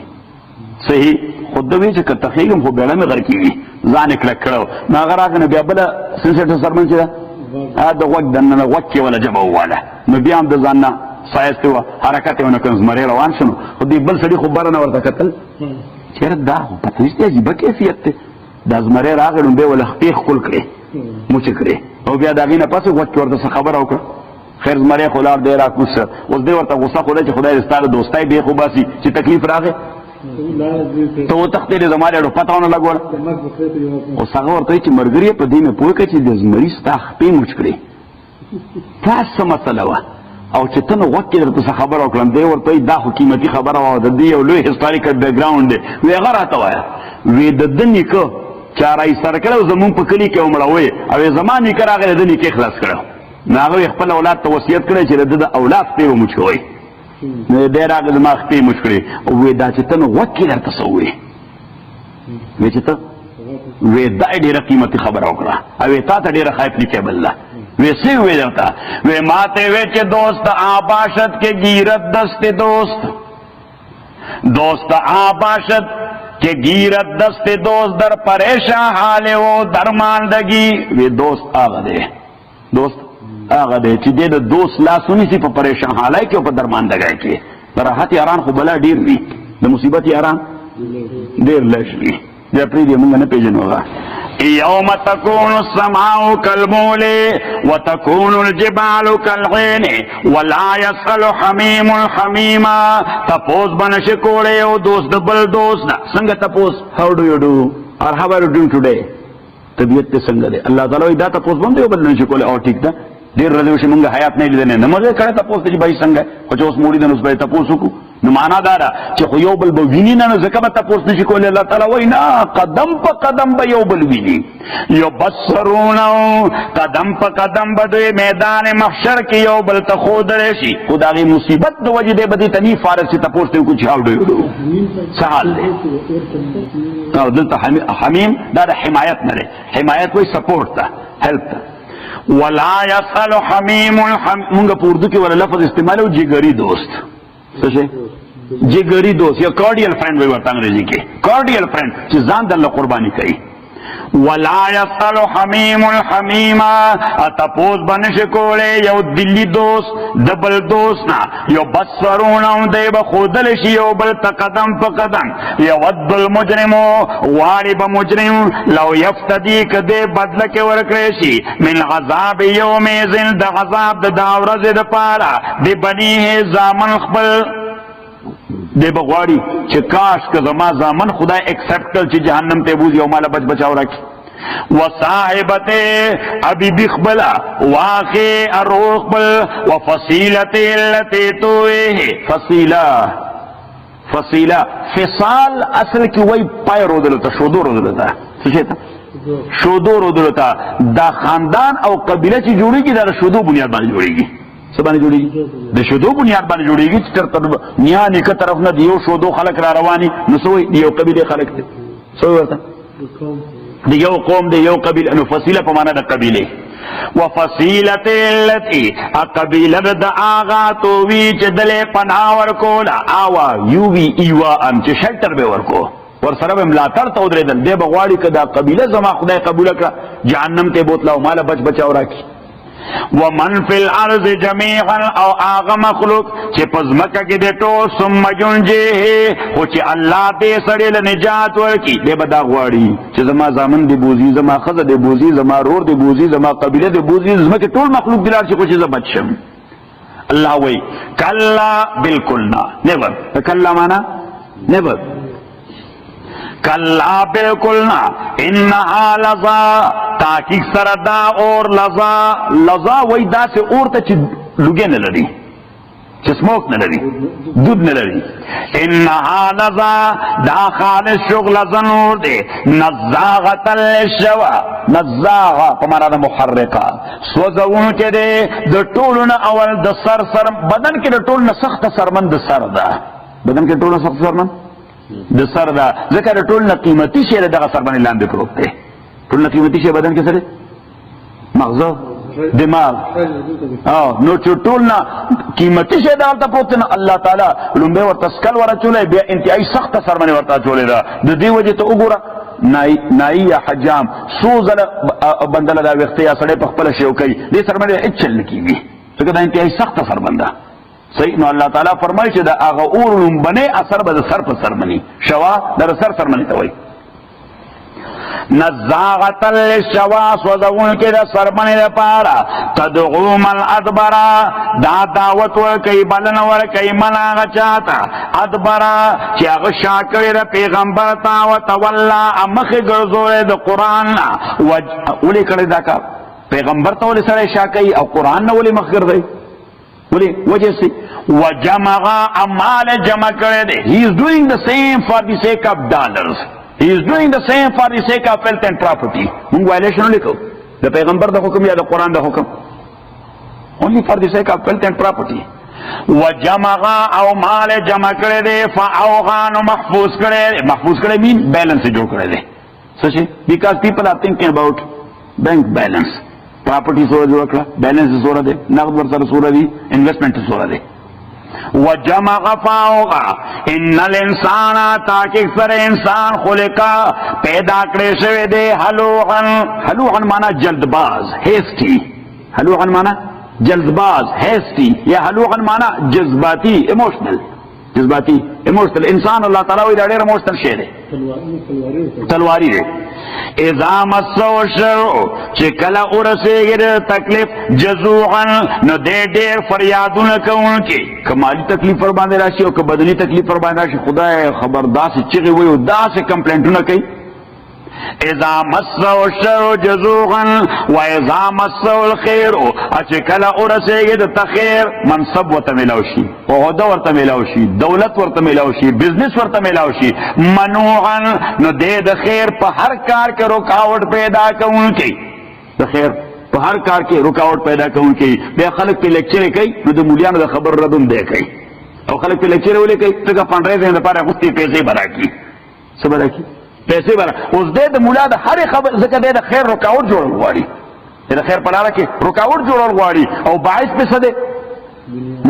صحیح خود دوی چې تخیږم خو بیره مې غر کیږي ځان کلک کړو ناغه راغنه بیا بل سنسټیو سرمن چې دا وګ دنه وکی ولا جبر ولا نو بیا هم د ځان سایسته و حرکت ونه کوم زمری روان شنو خو دې بل سړي خو بارنه ورته کتل چیرې دا په تاسو ته عجیب کیفیت ته د زمری راغلم به ول حقیق خل کړي موچ کړي او بیا دا غینه پاسه وخت ورته خبر او کړ خیر زمری خلار دی را کوس اوس دې ورته غوسه خو چې خدای ستاره دوستای به خو باسي چې تکلیف راغی ته و تختې د زمری ورو پتاونه لګول او څنګه ورته چې مرګري په دې مې پوه کړي چې د زمری ستا خپې موچ کړي تاسو مسله و او چې تنه وکړ درته خبر او کړم دی ورته دا حکومتي خبره و د دې یو لوی هیستوریکل بیک ګراوند دی وی هغه راته وایا وی د دنیا کو چارای سره کړو زمون په کلی کې عمروي او زماني کراغه د دنیا کې خلاص کړو ناغه خپل اولاد ته وصیت کړی چې د اولاد په موچوي ډېر هغه زما خپې مشکړې وې دا چې ته نو وکې درته څه ووې وې چې ته وې دا ډېره قیمتي خبره وکړه او تا ته ډېره خایف لیکیبل ده وې څه وې درته وې ما ته وې چې دوست آباشد کې گیرت دست دوست آباشد کہ گیرت دست دوست در پریشان حال و درماندگی وی دوست آغا دے دوست آغا دے چی دے دوست لا سنی سی پا پریشان حالائی کی و پا درماندگائی کی راحت یاران خو بلا دیر وی دا مصیبت یاران دیر لش وی دے پریدی منگا نپیجن ہوگا یوم تکون السماء کالمول وتکون الجبال کالعین ولا یسأل حمیم الحمیما تپوس بنشکوڑے او دوست بل دوست سنگ تپوس how do you do or how are you doing today طبیعت تے سنگ دے اللہ تعالیٰ دا تپوس بندے او بل نشکولے اور ٹھیک دا دیر رضوشی منگا حیات نہیں لیدنے نمازے کھڑے تپوس دے جی بھائی سنگ ہے کچھ اس موڑی دن اس بھائی تپوسو کو نمانا دارا چی خو یو بل بوینی نا زکبہ تپوس نشی کولی اللہ تعالیٰ وینا قدم پا قدم با یو بل وینی یو بسرونو قدم پا قدم با دوی میدان محشر کی یو بل تخود رشی خدا غی مصیبت دو وجہ دے بدی تنی فارس سی تپوس دے کچھ حال دے سحال دے دلتا حمیم دارا حمایت نرے حمایت کوئی سپورٹ تا ہیلپ تا ولا یسأل حمیم منگا پوردو کی والا لفظ استعمال ہو جگری دوست سوچے جگری دوست یا کارڈیل فرینڈ وی ورطا انگریزی کے کارڈیل فرینڈ چی زان دل قربانی کئی ولا یسأل حمیم الحمیما اتپوس بنشکولے یو دلی دوست دبل دوست نا یو بسرونم دے بخودلشی یو بل تقدم فقدم یود المجرمو واری بمجرم لو یفتدی کدے بدلک ورکریشی من غذاب یومیزن دا غذاب دا داورز دا پارا دی بنیه زامن خبل دے بغواری چھ کاش که زما زامن خدا ایکسپٹل چھ جہنم تے بوزی او مالا بچ بچاو رکھی وصاحبت ابی بخبلا واقع اروخ بل وفصیلت اللتی توئے فصیلہ فصال اصل کی وہی پائے رو دلتا شودو رو دلتا سوچیتا شودو رو دلتا دا خاندان او قبیلہ چی جوڑی گی دا شودو بنیاد بانی جوڑی گی سبانی جوڑی گی دا شودو بنیاد بانی جوڑی گی چتر نیان ایک طرف نا دیو شودو خلق را روانی نسوئی دیو قبیلے خلق تے سوئی ورطا دیو قوم دیو قبیلہ انو فصیلہ پمانا دا قبیلے وفصیلت اللتی قبیلہ دا آغا تووی چه دلے پناور کولا آوا یووی ایوا ان چه شلٹر بے ورکو ورسرب املاتر تو درے دل دے بغواری که دا قبیلہ زما خدای قبولہ کا جہنم تے بوتلا و مالا بچ بچاو راکی ومن فی الارض جمیعا او آغا مخلوق چه پزمکہ کی دے ٹول سم جنجے ہے خو چه اللہ دے سڑے لنجات ورکی دے بدا غواری چه زما زامن دے بوزی زما خز دے بوزی زما رور دے بوزی زما قبیلہ دے بوزی زما کے ٹول مخلوق دلار چه خوشی زبچم اللہ وی کلا بالکلنا نیور کلا مانا نیور کلا بالکلنا انہا لظا تاکیق سردا اور لظا وی دا سے اور تا چی لگے نلری چی سموک نلری دود نلری انہا لظا دا خالص شغل زنور دے نزاغتا لشوا نزاغا پمارا دا محرکا سوزون کے دے دا طولن اول دا سر بدن کے دا طولن سخت سرمن دا سر دا بدن کے طولن سخت سرمن د سر دا ذکر ټول نه قیمتي شی دغه سر باندې لاندې پروت دی ټول نه قیمتي شی بدن کې سره مغز دماغ نو چې ټول نه قیمتي شی دلته پروت نه الله تعالی لومبه ور تسکل ور چولې بیا انتهایی سخت سر باندې ورته چولې دا د دې وجه ته وګوره نای یا حجام سوزل بندل دا وخت یا سړی په خپل شی کوي دې سر باندې هیڅ چل کیږي څنګه دا انتهایی سخت سر باندې صحیح نو اللہ تعالیٰ فرمائی چه دا آغا اورلوم بنے اثر با دا سر پر سر منی شوا دا سر منی تاوئی نزاغتا لشوا سوزون کے دا سر منی دا پارا تدعو من ادبرا دا دعوت ورکی بلن ورکی من آغا چاہتا ادبرا چه آغا شاکر دا پیغمبر تا و تولا امخ گرزور دا قرآن اولی کردی دا کا پیغمبر تا ولی سر شاکی او قرآن نا ولی مخ گردی ولی وجہ سے وجمع امال جمع کرے دے he is doing the same for the sake of dollars he is doing the same for the sake of wealth and property منگ وائلیشن لکھو دا پیغمبر دا حکم یا دا قرآن دا حکم only for the sake of wealth and property وجمع او مال جمع کړی دی فاوغان محفوظ کړی مین بیلنس جوړ کړی دی څه بیکاز پیپل آر تھنکنگ اباؤٹ بینک بیلنس پراپرټي سره جوړ کړه بیلنس سره دی نقد ور سره سره دی انویسټمنٹ سره دی وجمع فاوغا ان الانسان تاکہ سر انسان خلقا پیدا کړی شوی دی حلوعن معنی جلد باز ہیسٹی حلوعن معنی جلد باز ہیسٹی یا حلوعن معنی جذباتی ایموشنل انسان اللہ تعالیٰ وی دا ډیر ایموشنل شی دی تلواری دی اذا مسو الشر چې کله ورسېږي تکلیف جزوعا نو ډېر فریادونه کوونکي که مالی تکلیف ور باندې راشي او که بدني تکلیف ور باندې راشي خدای خبر داسې چغې وایي او داسې کمپلینټونه کوي اذا مسو الشر جزوعا و اذا مسو الخير چې کله ورسېږي د تخیر منصب ورته میلاو شي عہده ورته میلاو شي دولت ورته میلاو شي بزنس ورته میلاو شي منوعا نو د خیر په هر کار کې رکاوټ پیدا کوونکی د خیر په هر کار کې رکاوټ پیدا کوونکی بیا خلک په لیکچر کوي نو د مولیانو د خبر ردون دی کوي او خلک په لیکچر ولې کوي څنګه فنډ ریزینګ لپاره غوښتي پیسې برابري څه برابري پیسې برا اوس د مولا د هر خبر ځکه د خیر رکاوټ جوړول غواړي د خیر په لاره کې رکاوټ جوړول غواړي او باعث په څه دی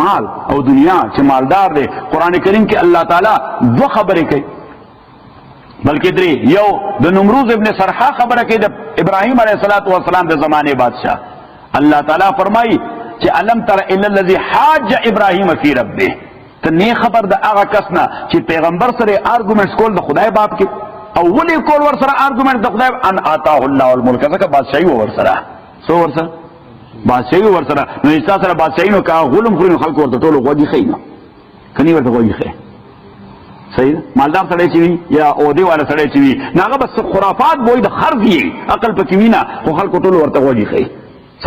مال او دنیا چې مالدار دی قران کریم کې الله تعالی دو خبرې کوي بلکې درې یو د نمروز ابن سرحا خبره کوي د ابراهیم علیه السلام د زمانه بادشاہ الله تعالی فرمایي چې الم تر الا الذي حاج ابراهیم فی ربه ته نه خبر د هغه کس نه چې پیغمبر سره آرګومنټس کول د خدای باب کې او ولی کول ور سره آرګومنټ د خدای ان آتاه الله الملک ځکه بادشاہي ور سره سو ور سره بادشاہي ور سره نو ایسا سره بادشاہي نو کا غلم خوري خلق ورته ټولو غوږی خینه کني ورته غوږی خې صحیح مالدار سره چوي یا اودي والا سره چوي ناغه بس خرافات وای د خرجي عقل پکې وینا خو خلق ټولو ورته غوږی خې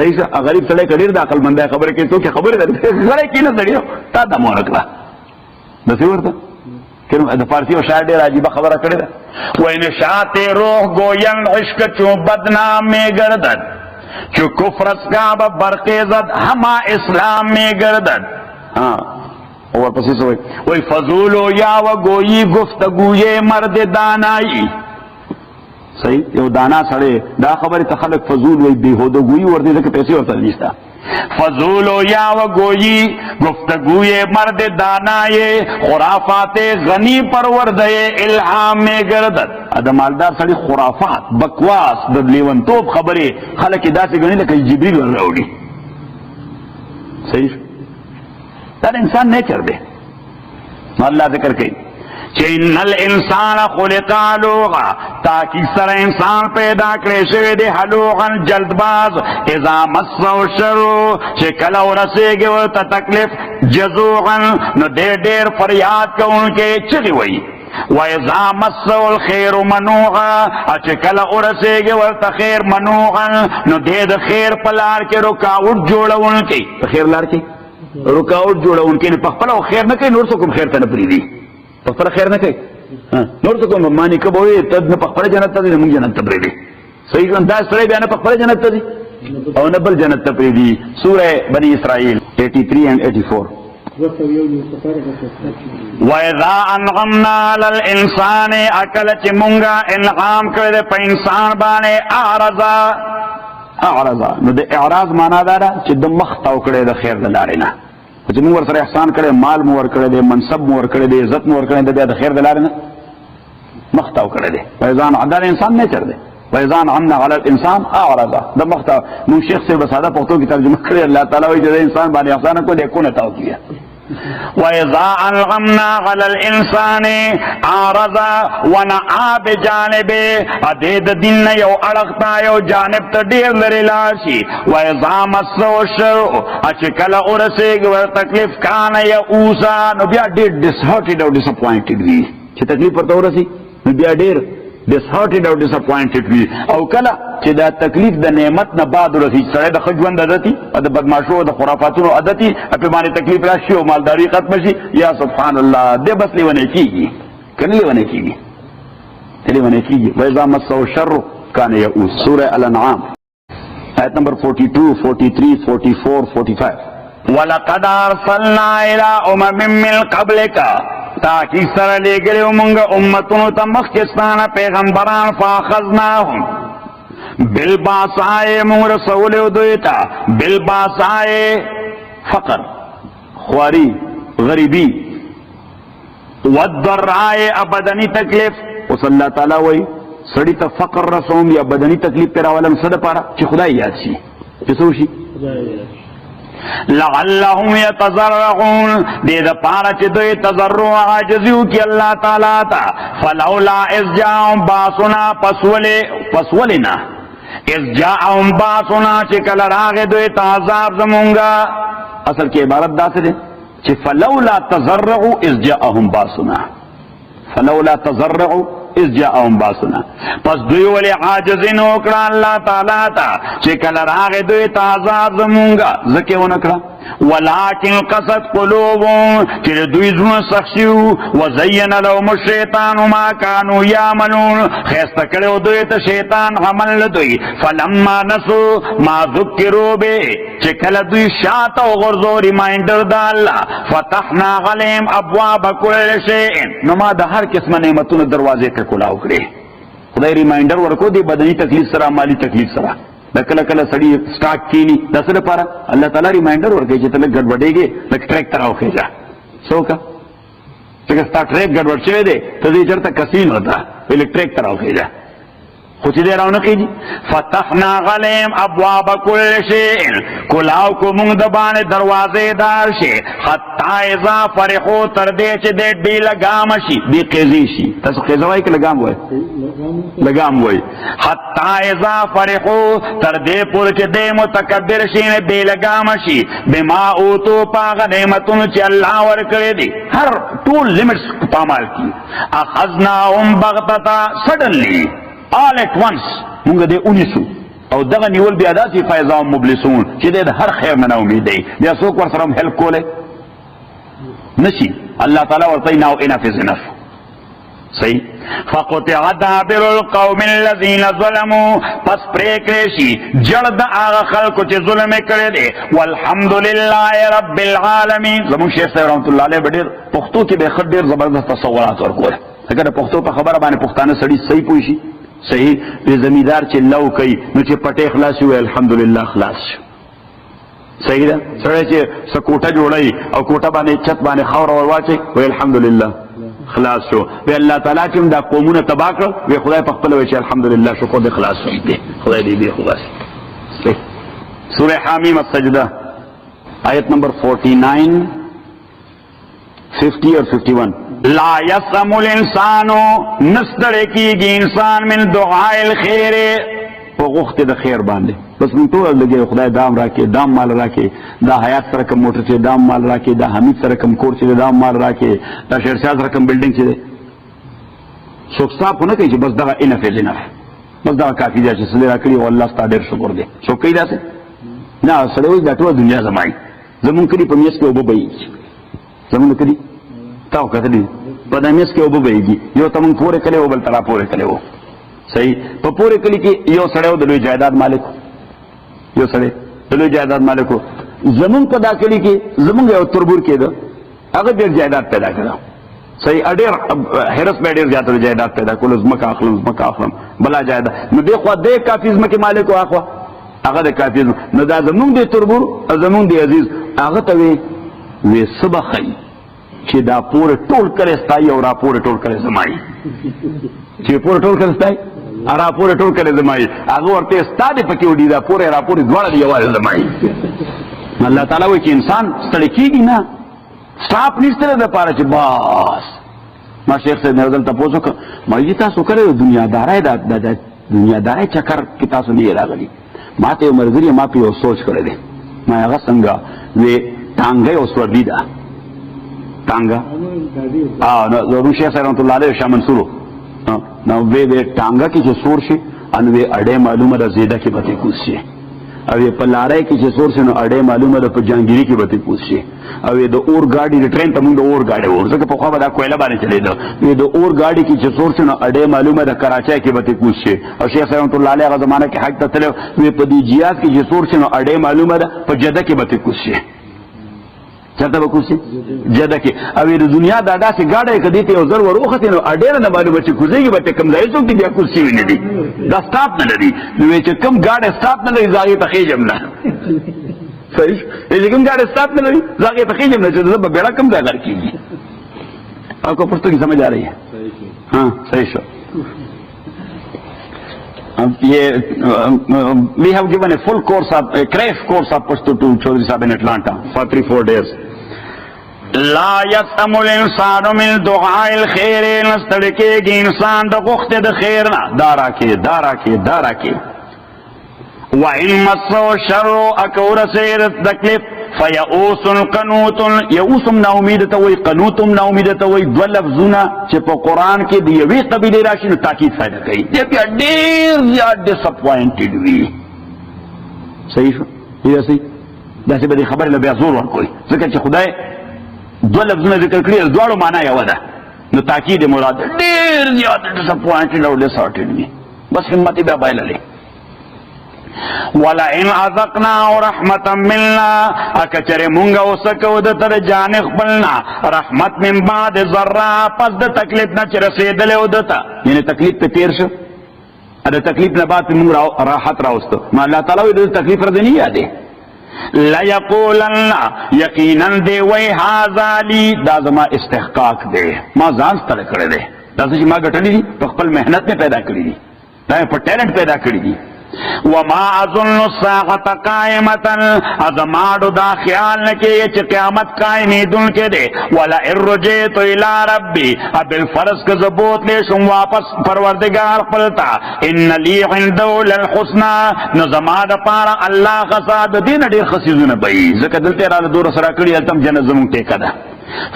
صحیح غریب سره کډیر د عقل مند خبره کوي ته خبره ده کینه سړیو تا د مور کړه د څه ورته کله د فارسی او شاعر ډیر عجیب خبره کړې ده وای نشاط روح گوین عشق چو بدنام میں گردد چو کفر اسکاب برق زد ہما اسلام میں گردد ہاں اور پسی سوئی وای فضول و یا و گوئی گفتگوی مرد دانائی صحیح یو دانا سړی دا خبره ته خلک فضول وای بیهوده گوئی ورته ځکه پیسې ورته نشته فضول و یا و گوئی گفتگوی مرد دانائے خرافات غنی پرورد الہام میں گردد ادھا مالدار سڑی خرافات بکواس د لیونتوب خبریں خلق دا سے گنی لکه جبریل ور راوڑی صحیح دا انسان نیچر دے اللہ ذکر کئی ان الانسان خلق هلوعا تاکہ سر انسان پیدا کرے شوی دے هلوعا جلد باز اذا مسو الشر چه کلا ورسیگی ورطا تکلیف جزوعا نو دیر فریاد کو ان کے چلی وئی وَإِذَا مَسَّهُ الْخَيْرُ مَنُوعًا چه کلا ورسیگی ورطا خیر منوعا نو دید خیر پلار کے رکاوٹ جوڑا ان کی خیر لار کی رکاوٹ جوڑا ان کی پخپلا خیر نہ کئی نور سکم خیر تا نپری دی پخپلا خیر نہ کئی نور سکم مانی کب ہوئی تد نہ پخپلا جنت تا دی نمون جنت تا پری دی صحیح انداز سڑے بیانا پخپلا جنت تا دی او نبل جنت تا پری دی سورہ بنی اسرائیل 83 and 84 وَإِذَا أَنْعَمْنَا عَلَى الْإِنسَانِ أَكَلَتِ مُنْغَا انعام کرده پا انسان بانے اعرضا نو ده اعراض مانا دارا چه ده مختاو کرده ده خیر ده لارنا چه مو ورسر احسان کرده مال مو ور کرده منصب مو ور کرده عزت مو ور کرده ده خیر ده لارنا مختاو کرده وَإِذَا أَنْعَمْنَا عَلَى الْإِنسَانِ نیچر ده وَإِذَا أَنْعَمْنَا عَلَى الْإِنسَانِ اعرضا ده مختاو من شیخ سے بسادہ پختو کی ترجمہ کرده اللہ تعالیٰ وی جده انسان بانے احسان کو دیکھو نتاو کیا وَإِذَا أَنْعَمْنَا عَلَى الْإِنسَانِ أَعْرَضَ وَنَأَىٰ بِجَانِبِهِ ادید دن یو اڑغتا یو جانب تا دیر لری لاشی وَإِذَا مَسَّهُ الشَّرُّ اچکل ارسیگ ور تکلیف کان یا اوسا نو بیا دیر disheartened or disappointed وی چه تکلیف پر تو رسی نو بیا دیر disheartened or disappointed وی او کلا چې دا تکلیف د نعمت نه بعد ورسی سره د خجوند عادتي او د بدمعشو د خرافاتونو عادتي په باندې تکلیف راشي او مالداري ختم شي یا سبحان الله دې بس لیونه کیږي کنه لیونه کیږي لیونه کیږي وَإِذَا مَسَّهُ الشَّرُّ كَانَ يَئُوسًا سورہ الانعام آیت نمبر 42 43 44 45 ولقد ارسلنا الى من قبلك تاکي سره لګلو موږ امتونو ته مخکستانه پیغمبران فاخذناهم بالباساء موږ رسولو دوی ته بالباساء فقر خواري غریبی والضراء ابدنی تکلیف اوس الله تعالی وای سړی ته فقر رسوم یا بدنی تکلیف پیراولم صد پاره چې خدای یاد شي چې څه شي لعلهم يتضرعون دې د پاره چې دوی تضرع عاجزیو کې الله تعالی ته فلولا اذ جاءهم باسنا پسولنا اذ جاءهم باسنا چې کله راغې دوی ته عذاب زمونږه اصل کې عبارت داسې ده چې فلولا تضرعوا اذ جاءهم باسنا فلولا تضرعوا اذ جاءهم باسنا پس دوی ولی عاجزین وکړه الله تعالی ته چې کله راغې دوی ته عذاب زمونږه ځکه ونکړه ولكن قست قلوبهم چې دوی زړه سخت شو وزین لهم الشیطان ما كانوا يعملون خسته کړو دوی ته شیطان عمل دوی فلما نسوا ما ذکروا به چې کله دوی شاته وغورځو ریمایندر د الله فتحنا عليهم ابواب كل شيء نو ما د هر قسم نعمتونو دروازې ته کولاو کړې خدای ریمایندر ورکو دی بدني تکلیف سره مالی تکلیف سره د کله کله سړی سٹاک کینی د څه لپاره الله تعالی ریمایندر ورکوي چې ته لږ ګډوډېږې لږ ټریک ته راوخېږه څوکه ځکه ستا ټریک ګډوډ شوی دی ته دې چېرته کسین وته لږ ټریک ته راوخېږه خو چې دی راونه کېږي فتحنا عليهم ابواب كل شيء کلاو کو موږ د باندې دروازې دار شي حتی اذا فرحو تر دې چې دې ډی لګام شي دې قیزي شي تاسو قیزه وایي که لګام وایي لګام وایي حتی اذا فرحو تر دې پورې چې دې متکبر شي نه بې لګام شي بما اوتو پاغه نعمتونو چې الله ورکړي دي هر ټول لیمټس پامال کی اخذناهم بغتتا سډنلی all at once مونږ دې اونیسو او دغه نیول بیا داسې فیضا مبلسون چې د هر خیر نه امید دی بیا څوک ورسره هم هیلپ کولی نشي الله تعالی ورته ناو انف از انف صحیح فقطع دابر القوم الذين ظلموا پس پریکړې شي جړ د هغه خلکو چې ظلم یې کړی دی والحمد لله رب العالمین زموږ شیخ صاحب رحمت الله علیه به ډېر پښتو کې به ښه ډېر زبردست تصورات ورکول اگر د پښتو په خبره باندې پښتانه سړي صحیح پوه شي صحیح په زمیدار چې لو کوي نو چې پټې خلاص وي الحمدلله خلاص شو صحیح ده سړی چې څه کوټه جوړوي او کوټه باندې چت باندې خاوره ور واچوي وایي الحمدلله خلاص شو وی الله تعالی چې دا قومونه تباه کړ وی خدای په خپل وایي چې الحمدلله شکر دې خلاص شو دې خدای دې خو بس سوره حمیم السجده آیت نمبر 49 50 اور 51 لا يسم الانسان نستر کیږي انسان من دعاء الخير په غوښته د خیر باندې بس موږ ټول لګي خدای دام راکې دام مال راکې دا حیات سره کوم موټر چې دام مال راکې دا حمید سره کوم کور چې دام مال راکې دا شیرشاه سره کوم بلډینګ چې څوک صاحب نه کوي چې بس دا انف انف بس دا کافي دی چې سړي راکړي او الله ستاسو ډېر شکر دی څوک کوي داسې نه سړی دا ټول دنیا زمای زمون کړي په میس کې وبوي زمون کړي تاو کتلی په د میس کې وبويږي یو تمون پورې کړي او بل طرف پورې کړي وو صحیح په پورې کړي کې یو سړی د لوی جایداد مالک یو سړی د لوی جایداد مالک زمون په دا کړي کې زمون یو تربور کې ده هغه ډېر جایداد پیدا کړو صحیح اډیر هرس به ډېر زیات جایداد پیدا کول زمکه اخلم بلا جایداد نو دی خو د کافي زمکه مالک واخوا هغه د کافي نو دا زمون د تربور زمون د عزیز هغه ته وی سبخی چې دا پورې ټول کړي ستای او را پورې ټول کړي زمای چې پورې ټول کړي ستای را پورې ټول کړي زمای هغه ورته ستاده پکې وډی دا پورې را پورې دواړه دی یوازې زمای الله تعالی وایي چې انسان ستړي کیږي نه صاحب نشته د پاره چې بس ما شیخ صاحب نه ودل تاسو کو مې تاسو کړو دنیادارای د دنیادارای چکر کې تاسو نه راغلي ما ته مرګري ما په سوچ کړی دی ما هغه څنګه وی ټانګه اوس ور دی دا ټانګه نو شیخ صاحب رحمت الله علیه شاه منصور نو وی ټانګه کې چې سور شي ان وی اړې معلومه ده زیاده کې به کوشي او په لارای کې چې سور شي نو اړې معلومه ده په جانګيري کې به کوشي او د اور ګاډي د ټرین ته موږ د اور ګاډي ورځکه په خوا به دا کویله باندې چلیدو وی د اور ګاډي کې چې سور شي نو اړې معلومه ده کراچۍ کې به کوشي او شیخ صاحب رحمت الله علیه هغه زمانہ کې حج ته تلو وی په دې جیاز کې چې سور شي نو اړې معلومه ده په جده کې به کوشي چاته به کوسي جده کې او د دنیا دا داسې ګاډی که دې ته یو ځل ور وختې نو ډېره نه معلومه چې کوزېږي به ته کوم ځای څوک دي بیا کرسي وي نه دي دا سټاپ نه لري نو وایي چې کوم ګاډی سټاپ نه لري زه هغې ته خېږم نه صحیح چې کوم ګاډی سټاپ نه لري زه هغې ته خېږم نه چې زه به بیړه کوم ځای غر کېږي آپ کو پرستوں کی سمجھ آ رہی ہے ہاں صحیح شو یہ we have given a full course of a crash course of Pashto to Chaudhary Sahib in Atlanta for 3-4 days. لا يسأم الانسان من دعاء الخير نستڑکے انسان د غخت د خیر نه دارا کې وان مسو شر اکور سیر تکلیف فیئوس قنوت یئوس نا امید ته وای قنوت نا امید ته وای دو لفظونه چې په قران کې دی یوې قبیله راشي نو تاکید فائدہ کوي دې په ډېر زیات ډیسپوینټډ وي صحیح شو یا صحیح دا څه به خبر له بیا زور ورکوي ځکه چې خدای دو لفظونه ذکر کړی دواړو معنا یو ده نو تاکید مراد ډېر زیات ډیسپوینټډ او ډیسارټډ وي بس همت بیا بایللې وَلَئِنْ أَذَقْنَاهُ رَحْمَةً مِنَّا اکچر مونگا اسکو د تر جانب خپلنا رحمت من بعد ذرا پس د تکلیف نه چې رسیدلې او دتا یعنی تکلیف ته تیر شو دا تکلیف نه بعد موږ راحت راوستو ما الله تعالی د تکلیف رد نه یادې لا یقولن یقینا دی وای هاذا لی دا زما استحقاق دی ما ځان ستړی کړی دی دا چې ما ګټلې دي په خپل مهنت نه پیدا کړی دي دا په ټیلنٹ پیدا کړی دي وما اظن الساعه قائمه ازماډو دا خیال نه کې چې قیامت قائمېدون کې دی ولا ارجیت الی ربی بالفرض که زبوت له شم واپس پروردگار خپلتا ان لی عنده للحسنى نو زما د پاره الله خصاد دین ډیر خصيزونه بې ځکه دلته را دور سره کړی التم جنت زمون ته کده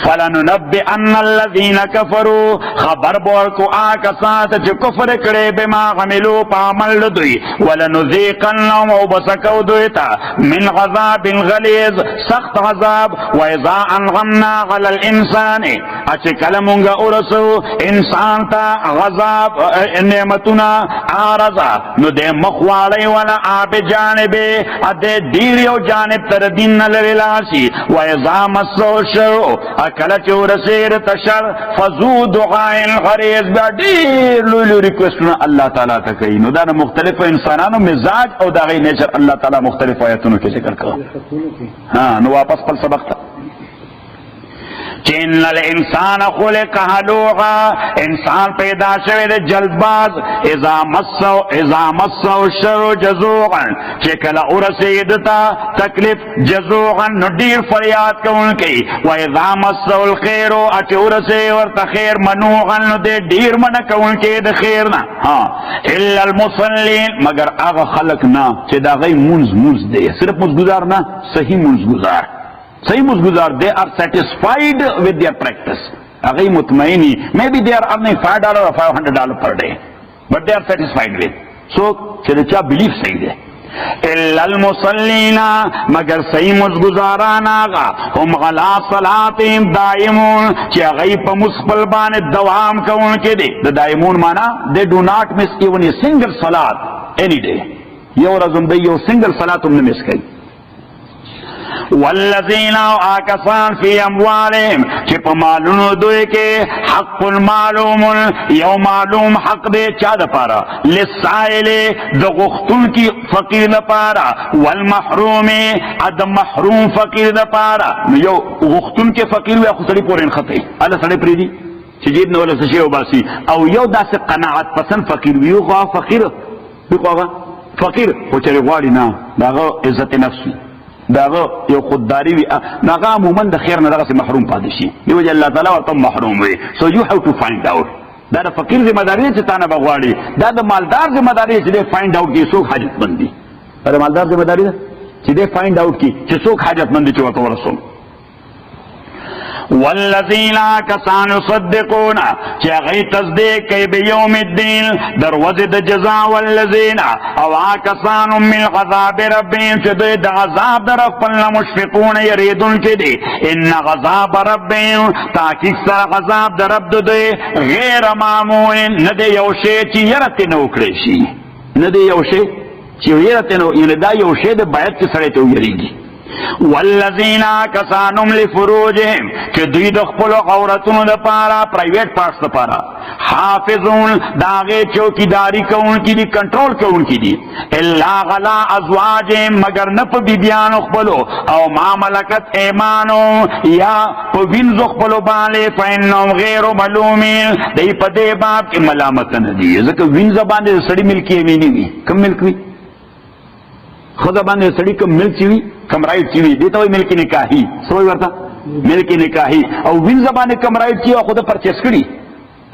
فلننبئن الذين كفروا خبر بورکو آکسات چې کفر کړي بما عملوا پامل دوی ولنذيقنهم وبسكوا دویتا من عذاب غلیظ سخت عذاب واذا انغمنا على الانسان اچ کلمونګه ورسو انسان ته عذاب نعمتنا عارضا نو دې مخواړی ولا اب جانبه اده ډیر یو جانب تر دین لري لاسي واذا مسو شر اکل چورسیر تشر فزو دعاء الغریض بیا ډیر لولو ریکویسټونه الله تعالی ته کوي نو دا مختلف انسانانو مزاج او دا غي نیچر الله تعالی مختلف آیاتونو کې ذکر کړو ها نو واپس پر سبق ته چین الانسان خلق هلوعا انسان پیدا شوی د جلدباز اذا مسو شر جزوعا چکل ارسیدتا تکلیف جزوعا نو دیر فریاد کون کی و اذا مسو الخیر اچ ارسی ورت خیر منوعا نو دیر من کون کی د خیرنا الا المصلین مگر اغا خلق نا چه دا غی منز دے صرف منزگزار نا صحیح منزگزار صحیح مزگزار they are satisfied with their practice اگئی مطمئنی maybe they are earning $5 or $500 per day but they are satisfied with so چلچا belief صحیح دے الا المصلین مگر صحیح مزگزاران آگا هم غلا صلاتهم دائمون چی اگئی پا مسقبل بان دوام کون کے دے دائمون مانا they do not miss even a single salat any day یو رزم دی یو single salat ہم نے miss کئی والذین آکسان فی اموالهم چی پا معلوم دوئے کے حق معلوم یو معلوم حق دے چا دا پارا للسائل دا غختن کی فقیر دا پارا والمحروم اد محروم فقیر دا پارا یو غختن کے فقیر وی خسری پورین خطی اللہ سڑے پریدی چی جیب نولا سشیو باسی او یو دا سے قناعت پسند فقیر ویو خواہ فقیر فقیر ہو چرے غواری نا داغا عزت نفسی داغه یو خودداری وی داغه عموما د خیر نه دغه محروم پاتې شي دی وجه الله تعالی ورته محروم وي سو یو هاو ټو فایند اوټ دا د فقیر ذمہ داری چې تانه بغواړي دا د مالدار ذمہ داری چې دی فایند اوټ کی څوک حاجت مندي دا مالدار ذمہ داری ده چې دی فایند اوټ کی چې څوک حاجت مندي چې ورته ورسول والذین کسان صدقون چی اغی تصدیق کئی بیوم الدین دروازه د جزا والذین او آکسان من غذاب ربین چی دوی د غذاب در اقبلنا مشفقون یریدون چی دی ان غذاب ربین تاکیق سر غذاب در رب دوی غیر معمول ندی یوشی چی یرتی نوکریشی ندی یوشی چی یرتی نو یعنی دا یوشی د باید چی سرطو یریگی والذین کسانم لفروجهم چې دوی د خپل عورتونو لپاره پرایویټ پارټس لپاره حافظون داغه چوکیداری کوونکي دي کنټرول کوونکي دي الا غلا ازواجهم مگر نه په بیبیانو خپلو او ما ملکت ایمانو یا په وینځو خپلو باندې فإنهم غیر ملومین دی په دې باب کې ملامت نه دي ځکه وینځ باندې سړی ملکی یمینی وي کم ملک وي خدا باندې سړی کم ملک چوي کم رائټ چوي دته وي ملکی نکاحي سوې ورته ملکی نکاحي او وینځ باندې کم رائټ چي خو د پرچیز کړي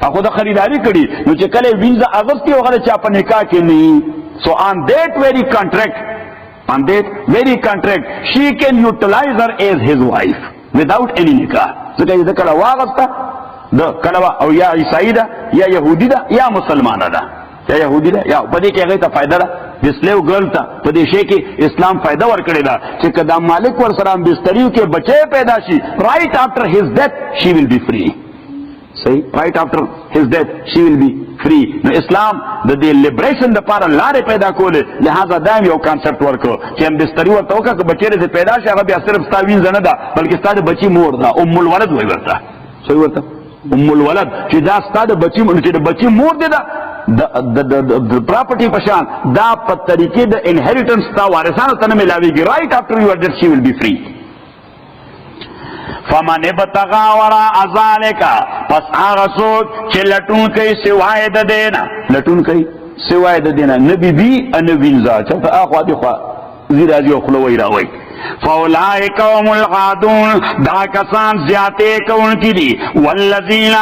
هغه د خریداري کړي نو چې کله وینځ اغستی او هغه چا په نکاح کې نه so on that very contract she can utilize her as his wife without any nikah ځکه چې کله واغسته د کله او یا عیسائی ده یا يهودي ده یا مسلمانه ده یا يهودي ده یا په دې کې هغه ته فائدہ ده د سلیو ګرل ته په دې شی کې اسلام فائدہ ورکړي ده چې کدا مالک ور سره بستریو کې بچي پیدا شي right after his death she will be free صحیح right after his death she will be free نو اسلام د دې لیبریشن لپاره لارې پیدا کولې لہذا دایم یو کانسپټ ورکو چې هم بستری ورته وکړه که بچی دې پیدا شي هغه بیا صرف ستا وینځ نه ده بلکې ستا د بچي مور ده ام الولد وایي ورته صحیح ورته ام الولد چې دا ستا د بچي چې د بچي مور دی ده د پراپرټي په شان دا په طریقې د انهریټنس تا وارثانو ته نه ملاویږي right after your death she will be free فمن ابتغى وراء ذلك پس هغه څوک چې لټون کوي سوای د دینا لټون کوي سوای د دینا نبی بي ان وینځه چې اخوا دي خوا زیرازي او خلوی راوي فاولئک هم العادون دا کسان زیاته کوونکي دي والذین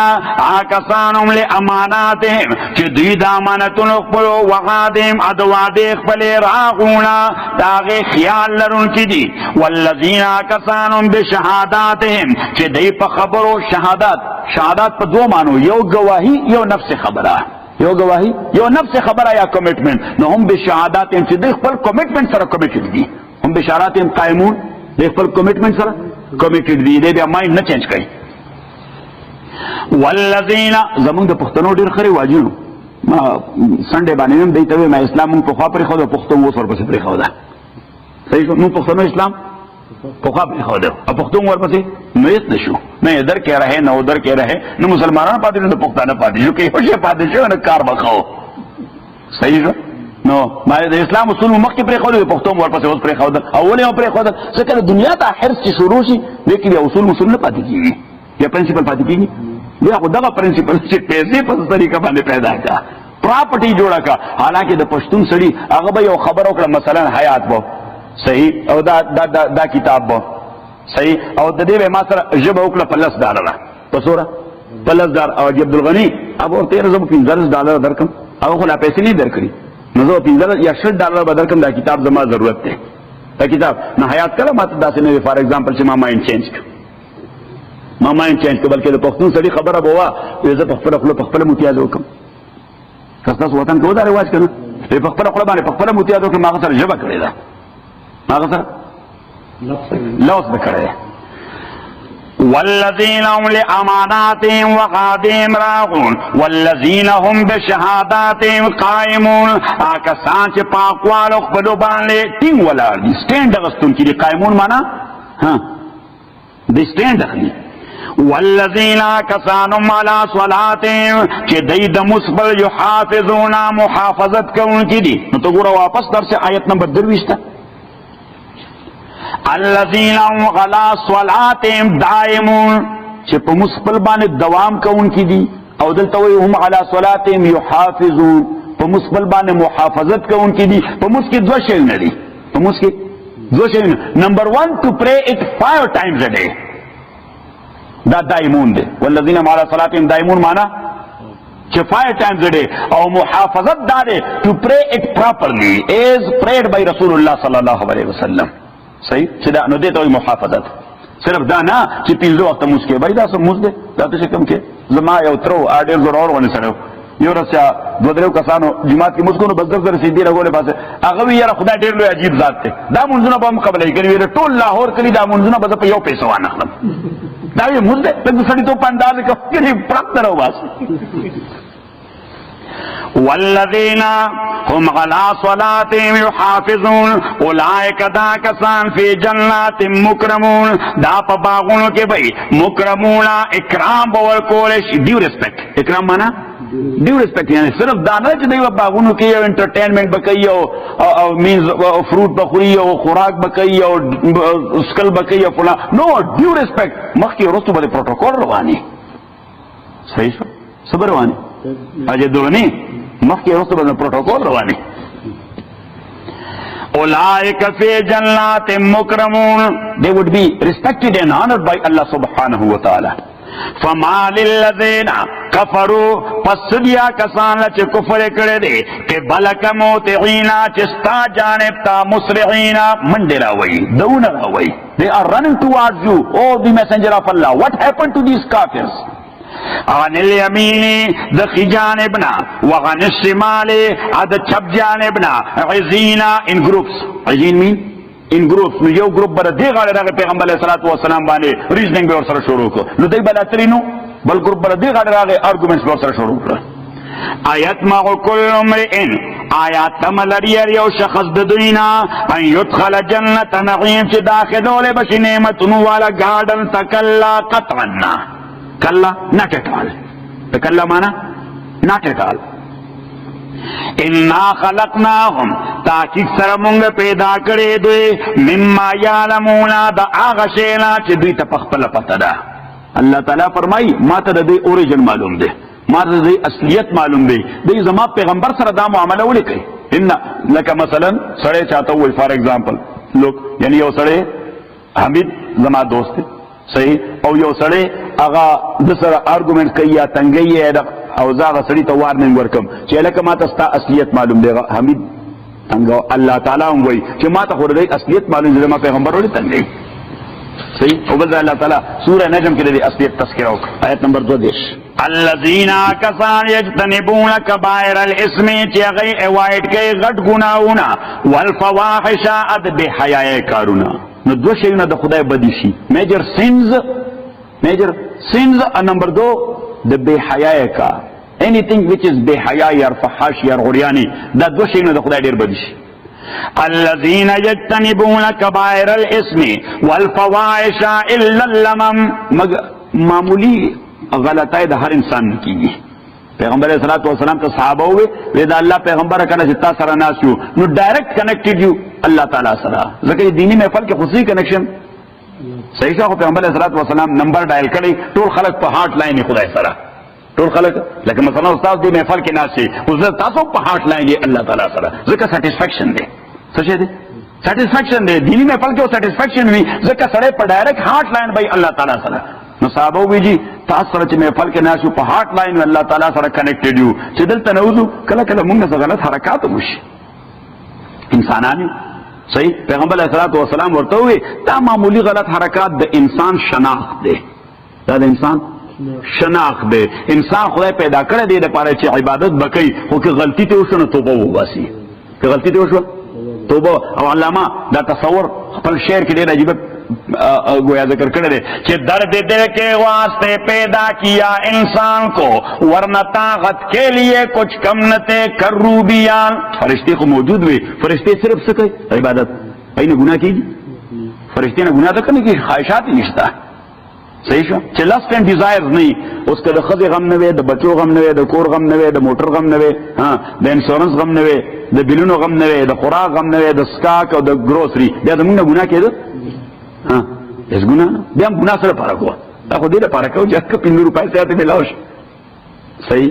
کسان هم لاماناتهم چې دوی د امانتونو خپل وعدهم ادواده خپل راغونه داغه خیال لرونکي دي والذین کسان هم بشهاداتهم چې دوی په خبرو شهادت په دوه معنی یو گواهی یو نفس خبره یو گواهی یو نفس خبره یا کمټمنټ نو هم بشهاداتهم چې دوی خپل کمټمنټ سره کمټډ دي هم بشاراتهم قائمون د خپل کمټمنټ سره کمیټډ دي دې بیا مایند نه چینج کوي والذین زمونږ د پښتنو ډېر خري واجبو ما سنډه باندې هم دیته ما اسلام په خوا پرې خو د پښتو وو سر پسې پرې خو ده صحیح نو پښتنو اسلام په خوا پرې خو ده او پښتو ور پسې نه یې نشو نه ادھر کې رہے نه ادھر کې رہے نو مسلمانانو پاتې نه پښتانه پاتې شو کې هوښه پاتې شو نه کار وکاو صحیح شو نو ما د اسلام اصول مخکې پرې خو د پښتو ورپسې اوس پرې خو ده اول یې پرې خو ده ځکه د دنیا ته حرص چې شروع شي لیکن بیا اصول نه پاتې کیږي یا پرنسپل پاتې کیږي بیا خو دغه پرنسپل چې پیسې په طریقه باندې پیدا کا پراپرټي جوړه کا حالانکه د پښتون سړي هغه به یو خبر وکړه مثلا حیات بو صحیح او دا کتاب بو صحیح او د دې به ما سره جبه وکړه $10 پسوره $10 او عبد الغنی اب اور $13 درکم او خو لا پیسې نه درکړي نو زه $15 یا $10 به درکم دا کتاب زما ضرورت دی دا کتاب نه حیات کله ماته داسې نه فار ایگزامپل چې ما مایند چینج کړ بلکې د پښتون سړي خبره به وه زه په خپله خوله په خپله متیاز وکړم که ستاسو وطن کې و دا رواج که نه په خپله خوله باندې په خپله متیاز وکړم هغه سره ژبه کړې ده هغه سره لوس به کړی والذین هم لاماناتهم وعهدهم راعون والذین هم بشهاداتهم قائمون کسان چې پاکوالو خپلو باندې ټینګ ولاړ دي سټینډ اخیستونکي دي قائمون معنا د سټینډ اخلي والذین کسان هم علی صلاتهم چې دوی د مصبل یحافظون محافظت کوونکي دي نو ته ګوره واپس درس آیت نمبر 23 الذین هم علی صلاتهم دائمون چې په مصبل باندې دوام کوونکي دي او دلته وایي هم علی صلاتهم یحافظون په مصبل باندې محافظت کوونکي دي په مص کې دوه شیونه دي په مص کې دوه شیونه نمبر 1 to pray it 5 times a day دا دائمون دي والذین هم علی صلاتهم دائمون معنا چې 5 times a day او محافظت دا ده to pray it properly as prayed by رسول الله صلی الله علیه وسلم صحیح چې دا نو دې ته محافظت صرف دا نه چې پنځه وخت موږ کې بای دا سم موږ دې دا څه کوم کې زما یو ترو اډر ضرور ونه سره یو رسیا دوه درو کسانو جماعت کې موږ کو بس در سیدی راغله پاسه هغه وی یاره خدای ډیر لوی عجیب ذات ته دا منځونه به مقابله کوي ټول لاهور کلی دا منځونه به په یو پیسې وانه خلم دا یې موږ دې په سړی ته پانداز کوي پرات درو واس والذین هم علی صلاتهم یحافظون اولئک دا کسان فی جنات مکرمون دا پا باغونو کے بھئی مکرمون اکرام باور کولش ڈیو ریسپیکٹ اکرام مانا ڈیو ریسپیکٹ یعنی صرف دانا چی دیو باغونو کی یو انٹرٹینمنٹ بکی یو مینز فروٹ بخوری یو خوراک بکی یو اسکل بکی یو فلا نو ڈیو ریسپیکٹ مخی رستو بده پروٹوکول روانی صحیح شو صبر روانی اجے دولنی مخی رستو بده پروٹوکول روانی اولئک فی جنات مکرمون they would be respected and honored by Allah subhanahu wa ta'ala فما للذین کفروا پس دیا کسان چه کفر کرده کہ بلک موتعینا چستا جانب تا مسرعینا منڈی راوئی دون راوئی they are running towards you oh the messenger of Allah what happened to these kafirs عن الیمین دخی جانبنا وعن الشمال عد چپ جانبنا عزینا in groups عزین mean in groups نو یو گروپ بر دی غاړه راغی پیغمبر علیہ الصلوۃ والسلام باندې ریزننګ به ور سره شروع کو نو دوی بل اترینو بل گروپ بر دی غاړه راغی ارګومنټس به ور سره شروع کړ آیت ما کل امرئ آیات تملری یو شخص د دوینا ان يدخل جنت نعیم چې داخلول بشي نعمتونو والا گارډن تکلا قطعنا کلا not at all تکلا معنا not at all انا خلقناهم تاکیق سره مونږ پیدا کړې دوی مما یعلمون دا هغه شینا چې دوی ته پخپله پته ده الله تعالی فرمایي ما ته د دوی اوریجن معلوم دی ما ته د دوی اصلیت معلوم دی دوی زما پیغمبر سره دا معامله ولې کوي ان لکه مثلا سړی چاته وایي فار ایگزامپل لوک یعنی یو سړی حمید زما دوست دی صحیح او یو سړی هغه د سره آرګومنټ کوي یا تنګي او زاغه سړی ته وارننګ ورکم چې لکه ما ته ستا اصلیت معلوم دی حمید څنګه الله تعالی هم وایي چې ما ته خو د اصلیت معلوم دی ما پیغمبر ولې تنګي صحیح او بل الله تعالی سوره نجم کې د اصلیت تذکرہ وکړه آیت نمبر 2 الذین کسان یجتنبون کبائر الاسم چې غي اوایډ کوي غټ ګناونه والفواحش اد بحیاء کارونه نو دو شیونه د خدای بدی شي میجر سینز نمبر 2 د بے حیاء کا anything which is بے حیاء یا فحاش یا غریانی دا دو شیونه د خدای ډیر بدی شي الذين يجتنبون كبائر الاسم والفواحش الا اللمم معمولی غلطای د هر انسان نه کیږي پیغمبر علیہ الصلوۃ والسلام ته صحابه وې دا الله پیغمبر کنه چې تاسو سره ناسیو نو ډایرکټ کنیکټډ یو الله تعالی سره ځکه دینی محفل کې خصوصي کنیکشن صحیح شو پیغمبر علیہ الصلوۃ والسلام نمبر ډایل کړي ټول خلک په هارت لاین خدای سره ټول خلک لکه مثلا استاد دې محفل کې ناسي اوس تاسو په هارت لاین الله تعالی سره ځکه سټیسفیکشن دی څه شي دی سټیسفیکشن دی دینی محفل کې سټیسفیکشن وي ځکه سره په ډایرکټ هارت لاین به الله تعالی سره نو صحابه وی جی تاسو سره چې محفل کې ناسو په هارت لاین الله تعالی سره کنیکټډ یو چې دلته نوځو کله کله موږ څه غلط حرکات وشي انسانانو صحیح پیغمبر علیہ الصلوۃ والسلام ورته وی دا معمولی غلط حرکات د انسان شناخت دی دا د انسان شناخت دی انسان خدای پیدا کړی دی لپاره چې عبادت وکړي خو که غلطی ته وشو نو توبه وباسي که غلطی ته وشو توبه او علامه دا تصور خپل شعر کې ډېر عجیب گویا ذکر کر دے کہ درد دل کے واسطے پیدا کیا انسان کو ورنہ طاقت کے لیے کچھ کم نہ تھے کروبیان فرشتے کو موجود ہوئے فرشتے صرف سکے عبادت نے گناہ کی فرشتے نے گناہ تو کرنے کی خواہشات ہی نشتا صحیح شو چې لسٹ اینڈ ډیزائرز نه اوس کله خدای غم نه وي د بچو غم نه وي د کور غم نه وي د موټر غم نه وي ها د انشورنس غم نه وي د بیلونو غم نه وي د خوراک غم نه وي د سٹاک او د ګروسري بیا زموږ ګناه کېده ها اس ګناه بیا ګناه سره پاره کوه دا خو دې لپاره کوي چې 5 روپۍ سره ته ملاوي صحیح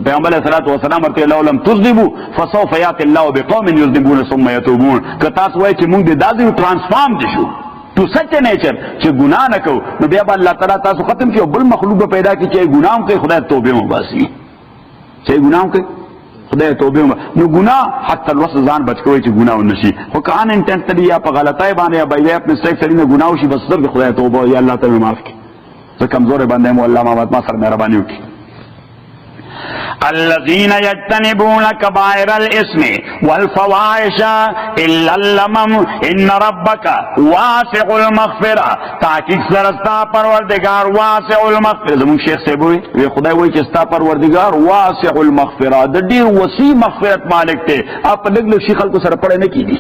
پیغمبر علیہ الصلوۃ والسلام ورته لو لم تذنبوا فسوف یات الله بقوم یذنبون ثم یتوبون که تاسو وایي چې موږ د دازي ترانسفارم دي شو تو سچ نیچر چې ګناه نه کو نو بیا به الله تعالی تاسو ختم کړي بل مخلوق پیدا کړي چې ګناهم کوي خدای توبه وباسي چې ګناهم کوي خدای توبه نو ګناه حتی الوس ځان بچ کوي چې ګناه ونشي خو کان انټنټلی یا په غلطای باندې یا بای اپ مسټیک سره نه ګناه شي بس صرف خدای توبه یا الله تعالی معاف کړي زه کمزور باندې مو الله ما سره مهرباني وکړي الذين يجتنبون كبائر الاسم والفواحش الا اللمم ان ربك واسع المغفرة. تحقیق سرستا پروردگار واسع المغفرة. زمون شیخ صاحب وی خدای وی چې ستا پروردگار واسع المغفرة د ډیر وسیع مغفرت مالک ته. اپ لګلو شیخ خلکو سره پړې نه کیدی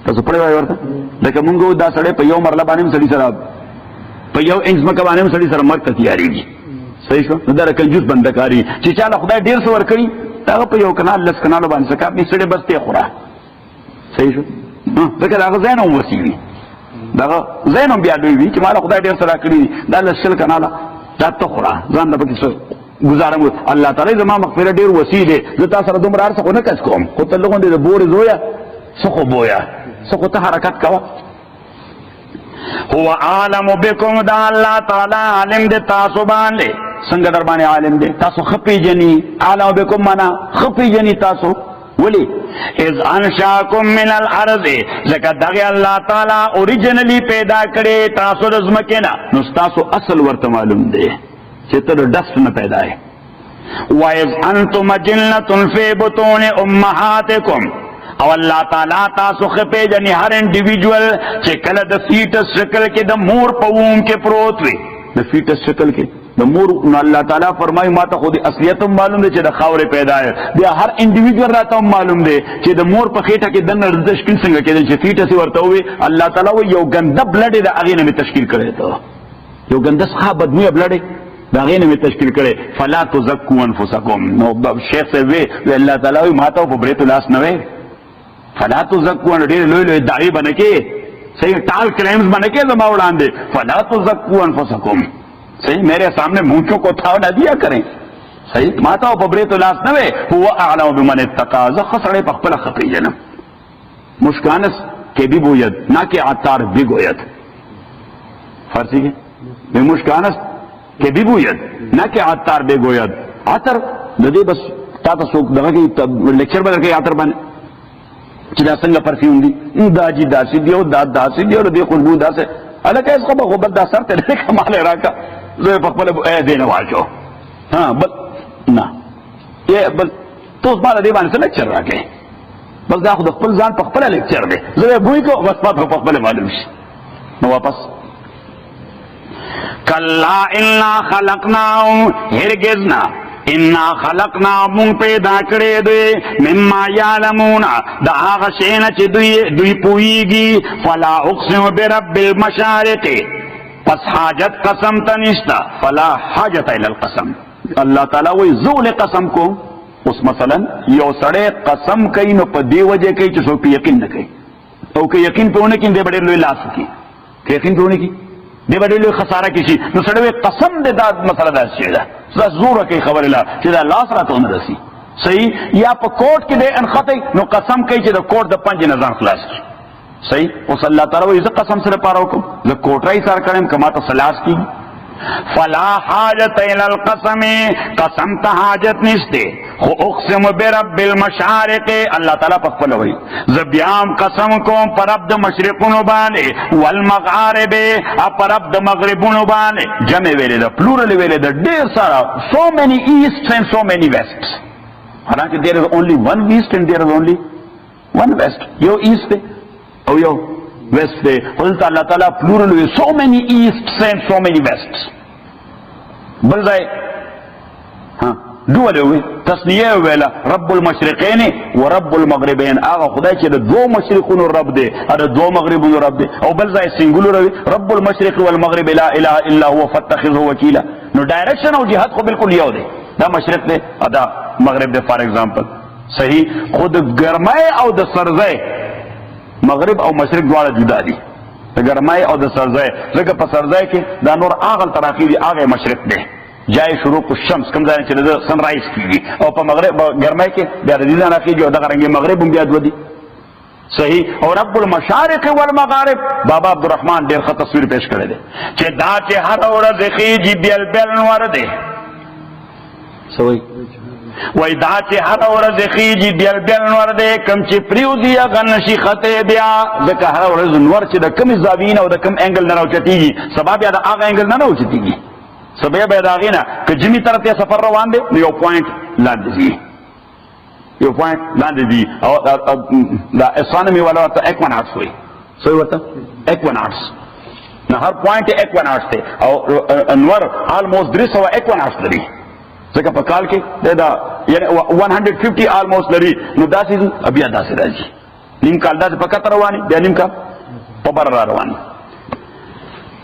تاسو پړې وای ورته لکه مونږ دا سړی په یو مرله باندې سړي سره په یو انځ مکه باندې سړي سره مرګ ته تیاریږي. صحیح شو. نو دا کنجوس بندکاری چې چاله خدای ډیر څه ورکړي هغه په یو کنال لس کنالو باندې سکه په سړي بس ته خورا. صحیح شو. دغه هغه زین هم وسیوي دغه زین هم بیا دوی وی چې مال خدای ډیر سره کړی دا لسل کناله دا ته خورا ځان د پکې څه گزارم. الله تعالی زما مغفرت ډیر وسیع دی. زه تاسو سره دومره ارڅ نه کس کوم خو ته لغون دې بورې زویا سخو بویا سخو ته حرکت کوا. هو عالم بكم دا الله تعالی عالم دې تاسو باندې څنګه در باندې عالم دې تاسو خپي جنې عالم بكم معنا خپي جنې تاسو ولی اذ انشاکم من الارض زکه دغه الله تعالی اوریجنلی پیدا کړي تاسو د ځمکې نه نو تاسو اصل ورته معلوم دی چې ته د ډست نه پیدا یې. واذ انتم جنة فی بطون امهاتکم او الله تعالی تاسو خپې جنې هر انډیویډوال چې کله د فیټس شکل کې د مور په ووم کې پروت وي د فیټس شکل کې د مور نو الله تعالی فرمایي ما ته خو د اصلیت هم معلوم دی چې د خاورې پیدا ہے. بیا هر انډیویډوال راته هم معلوم دی چې د مور په خېټه کې دنه د تشکیل څنګه کېدل چې فیټس ورته وي. الله تعالی وي یو ګنده بلډ د هغې نه مې تشکیل کړی ته یو ګنده څخه بدبویه بلډ د هغې نه مې تشکیل کړی. فلا تزکو انفسکم. نو شیخ صاحب وی الله تعالی وي ما ته په بریت لاس نه وی فلا تزکو ډېر لوی لوی دعوې به نه کې صحیح ټال کلیمز به نه کې زما وړاندې فلا تزکو انفسکم. صحیح میرے سامنے مونچوں کو تھاو نہ دیا کریں. صحیح ماتا او پبریت لاس نہ وے هو اعلم بمن اتقى. ز خسڑے پخپل خپی جنم مشکانس کے بھی بوید نہ کہ عطار بھی گوید. فارسی کے میں مشکانس کے بھی بوید نہ کہ عطار بھی گوید. عطر ندی بس تا تسوک دغه کی لیکچر بدل کے عطر بنے چې دا څنګه پرفیوم دی دا جی داسې دی او دا داسې دی او دې خوشبو داسې الکه اس خو به دا سر ته کمال راکا زه په خپل دې نه واچو ها بل نه یې بل توس باندې دې باندې لیکچر راکې بس دا خو د خپل ځان په خپل لیکچر دی زه بوې کو بس په خپل معلوم شي. نو واپس کلا انا خلقناهم هرگز نه انا خلقنا مون پیدا کړی دی مما یعلمون دا هغه شی نه چې دوی پوهیږي. فلا اقسم برب المشارق پس حاجت قسم ته نشته. فلا حاجت الی القسم. الله تعالی وایي زول قسم کوم. اوس مثلا یو سړی قسم کوي نو په دې وجه کوي چې څوک یقین نه کوي او که یقین په ونه کې دې ډېر لوی لاس کوي که یقین په ونه کې دې ډېر لوی خساره کوي نو سړی قسم دې دا مسله ده چې دا زوره کوي خبره لا چې دا لاس راته ونه رسي. صحیح یا په کوټ کې دې انخته نو قسم کوي چې د کوټ د پنځه نظام خلاص کی. صحیح اوس الله تعالی وایي زه قسم سره پاره وکم زه کوټرای سره کړم کما ته سلاس کی. فلا حاجت الى القسم قسم ته حاجت نشته. خو اقسم برب المشارق الله تعالی په خپل وایي زه بیام قسم کوم پر رب د مشرقونو باندې والمغارب پر رب د مغربونو باندې جمع ویلې ده پلورل ویلې ده ډېر سره so many east and so many west. حالانکه there is only one east and there is only one west. یو east دی او یو west دی. حضرت الله تعالی پلورل وی so many easts and so many wests. بل ځای ها دوله وی تسنیه ویلا رب المشرقین و رب المغربین. هغه خدای چې د دوه مشرقونو رب دی او د دوه مغربونو رب دی. او بل ځای سنگولر وی رب المشرق والمغرب لا اله الا هو فاتخذه وکیلا. نو ډایرکشن او جهاد خو بالکل یو دی. دا مشرق دی او دا مغرب دی فار ایگزامپل. صحیح خود ګرمای او د سرځای مغرب او مشرق دواړه جدا دي. د ګرمای او د سرځای ځکه په سرځای کې دا نور اغل تراقی دی هغه مشرق دی جای شروق الشمس کوم ځای چې د سن رایز کیږي او په مغرب ګرمای کې بیا د دې نه راکېږي او دغه رنګ مغرب هم بیا دوی. صحیح او رب المشارق والمغارب بابا عبدالرحمن ډېر ښه تصویر پیش کړی دی چې دا چې هر ورځ خېږي بیل بیل نور دی. سوي وای دا چې هر ورځ خېږي بیل بیل نور دی کم چې پریوزي هغه نشي خطې بیا ځکه هر ورځ نور چې د کومې زاویې نه او د کوم انګل نه راوچتېږي سبا بیا د هغه انګل نه راوچتېږي سبا بیا د هغې نه که جمي طرف ته سفر روان دی نو یو پوینټ لاندې دي یو پوائنٹ لاندې دي او دا اسټرانومي والا ورته ایکواناټس وایي څه ورته ایکواناټس نه هر پوائنٹ ایکواناټس دی او انور آلموست 300 ایکواناټس لري ځکه په کال کې دا یعنی 150 آلموست لري نو داسې بیا داسې راځي نیم کال داسې په کتر رواني بیا نیم کال په بر را رواني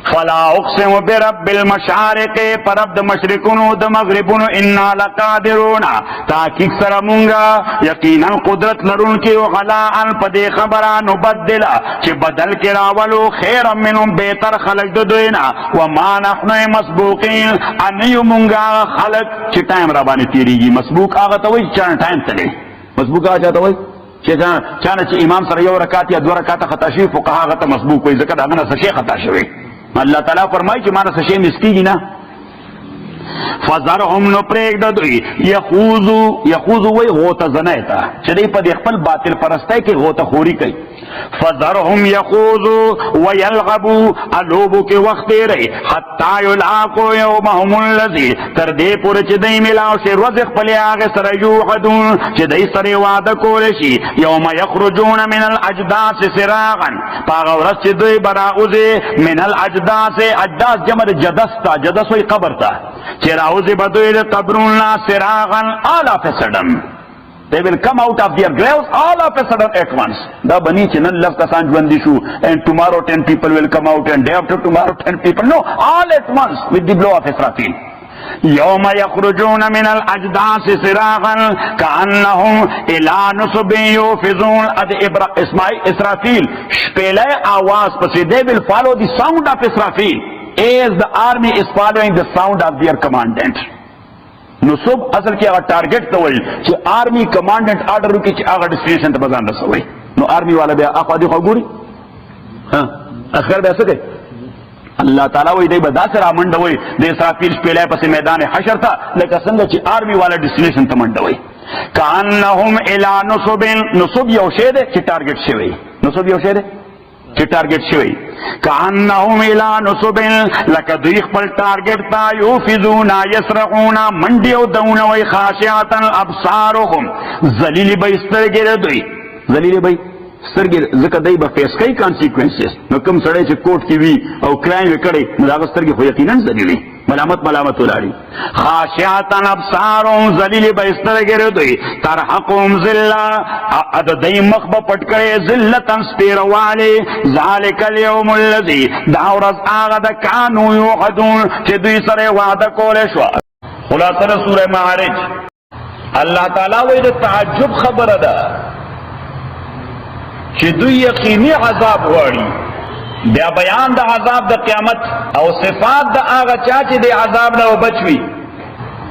فلا اقسم برب المشارق پرب د مشرقونو د مغربونو انا لقادرون تحقیق سره مونږه یقینا قدرت لرونکي او غلا ان پدې خبره نبدل چې بدل کې راولو خیر منهم بهتر خلق د دوینا وما نحن مسبوقين ان یمونږه خلق چې ټایم را باندې تیریږي مسبوق هغه ته وایي چې ټایم تللی مسبوق هغه ته وایي چې چانه چې امام سره یو رکعت یا دوه رکعت خطا شي فقها هغه ته مسبوق وایي ځکه دا نه څه شي خطا شوی اللہ تعالیٰ فرمائی چې مانا څه شی مسکیږي نه فذرهم نو پرېږده دوی یخوضو وی غوطه زنی ته چې دی په دې خپل باطل پرستی کې غوطه خوري کوي فذرهم یخوضو ویلغبو الوبو کې وخت تېری حتی یلاقو یومهم الذي تر دې پورې چې دی ملاو شي ورځ خپلې هغې سره یوعدون چې دی سره واده کولی شي یوم یخرجون من الاجداث سراغا په هغه ورځ چې دوی به راوځي من الاجداث اجداث جمع د جدس ته جدس وایي قبر ته چې راوځي به دوی د قبرونو سراغا all of a sudden they will come out of their graves all of a sudden at once دا بنی چې نن لږ کسان ژوندي شو and tomorrow 10 people will come out and day after tomorrow 10 people no all at once with the blow of Israfil یوم یخرجون من الاجداث سراغا کانهم الى نصب یوفزون اسرافیل شپیلے آواز پسې they will follow the sound of Israfil as the army is following the sound of their commandant نصب اصل کې هغه ټارګټ ته وایي چې آرمی کمانډنټ آرډر وکړي چې هغه ډیسټینیشن ته به ځان رسوي نو آرمی والا بیا اخوا دې خوا ګوري اخر بیا څه کوي الله تعالی وایي دی به داسې رامنډه وایي د اسرافیل شپیلی پسې میدان حشر ته لکه څنګه چې آرمی والا ډیسټینیشن ته منډه وایي کانهم الی نصب نصب یو شی دی چې ټارګټ شوی نصب یو شی دی چې ټارګټ شوی کانهم الی نصب لکه دوی خپل ټارګټ ته یوفزون یسرعون منډې او دونه وایي خاشعة ابصارهم ذلیلې به سترګې د دوی ذلیلې به سترګې ځکه دی به فیس کوي کانسیکوینسز نو کوم سړی چې کوټ کې وي او کرایم یې کړی نو د هغه سترګې خو یقینا ذلیلې ملامت ولاړي خاشعة ابصارهم ذلیلې به سترګې د دوی ترحقهم ذله د دوی مخ به پټ کړی ذلتا سپیروالی ذلک اليوم الذي دا ورځ هغه د کانو یوعدون چې دوی سره وعده کولی شوه خلاصه د سوره معارج الله تعالی وایي د تعجب خبره ده چې دوی یقیني عذاب غواړي بیا بیان د عذاب د قیامت او صفات د هغه چا چې د عذاب نه وبچوي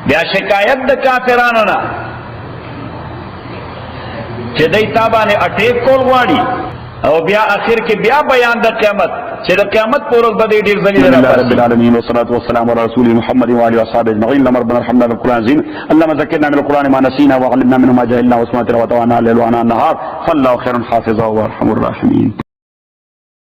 بیا شکایت د کافرانو نه چې دوی تا باندې اټیک کول غواړي او بیا اخر کې بیا بیان د قیامت چې د قیامت پر ورځ به ډېر ذلیل راځي رب العالمین والصلاه والسلام على رسول محمد وعلى اله وصحبه اجمعين اللهم ربنا ارحمنا بالقران العظيم اللهم ذكرنا من القران ما نسينا وعلمنا منه ما جهلنا واسمعنا وتوانا الليل وانا النهار فالله خير حافظا وارحم الراحمين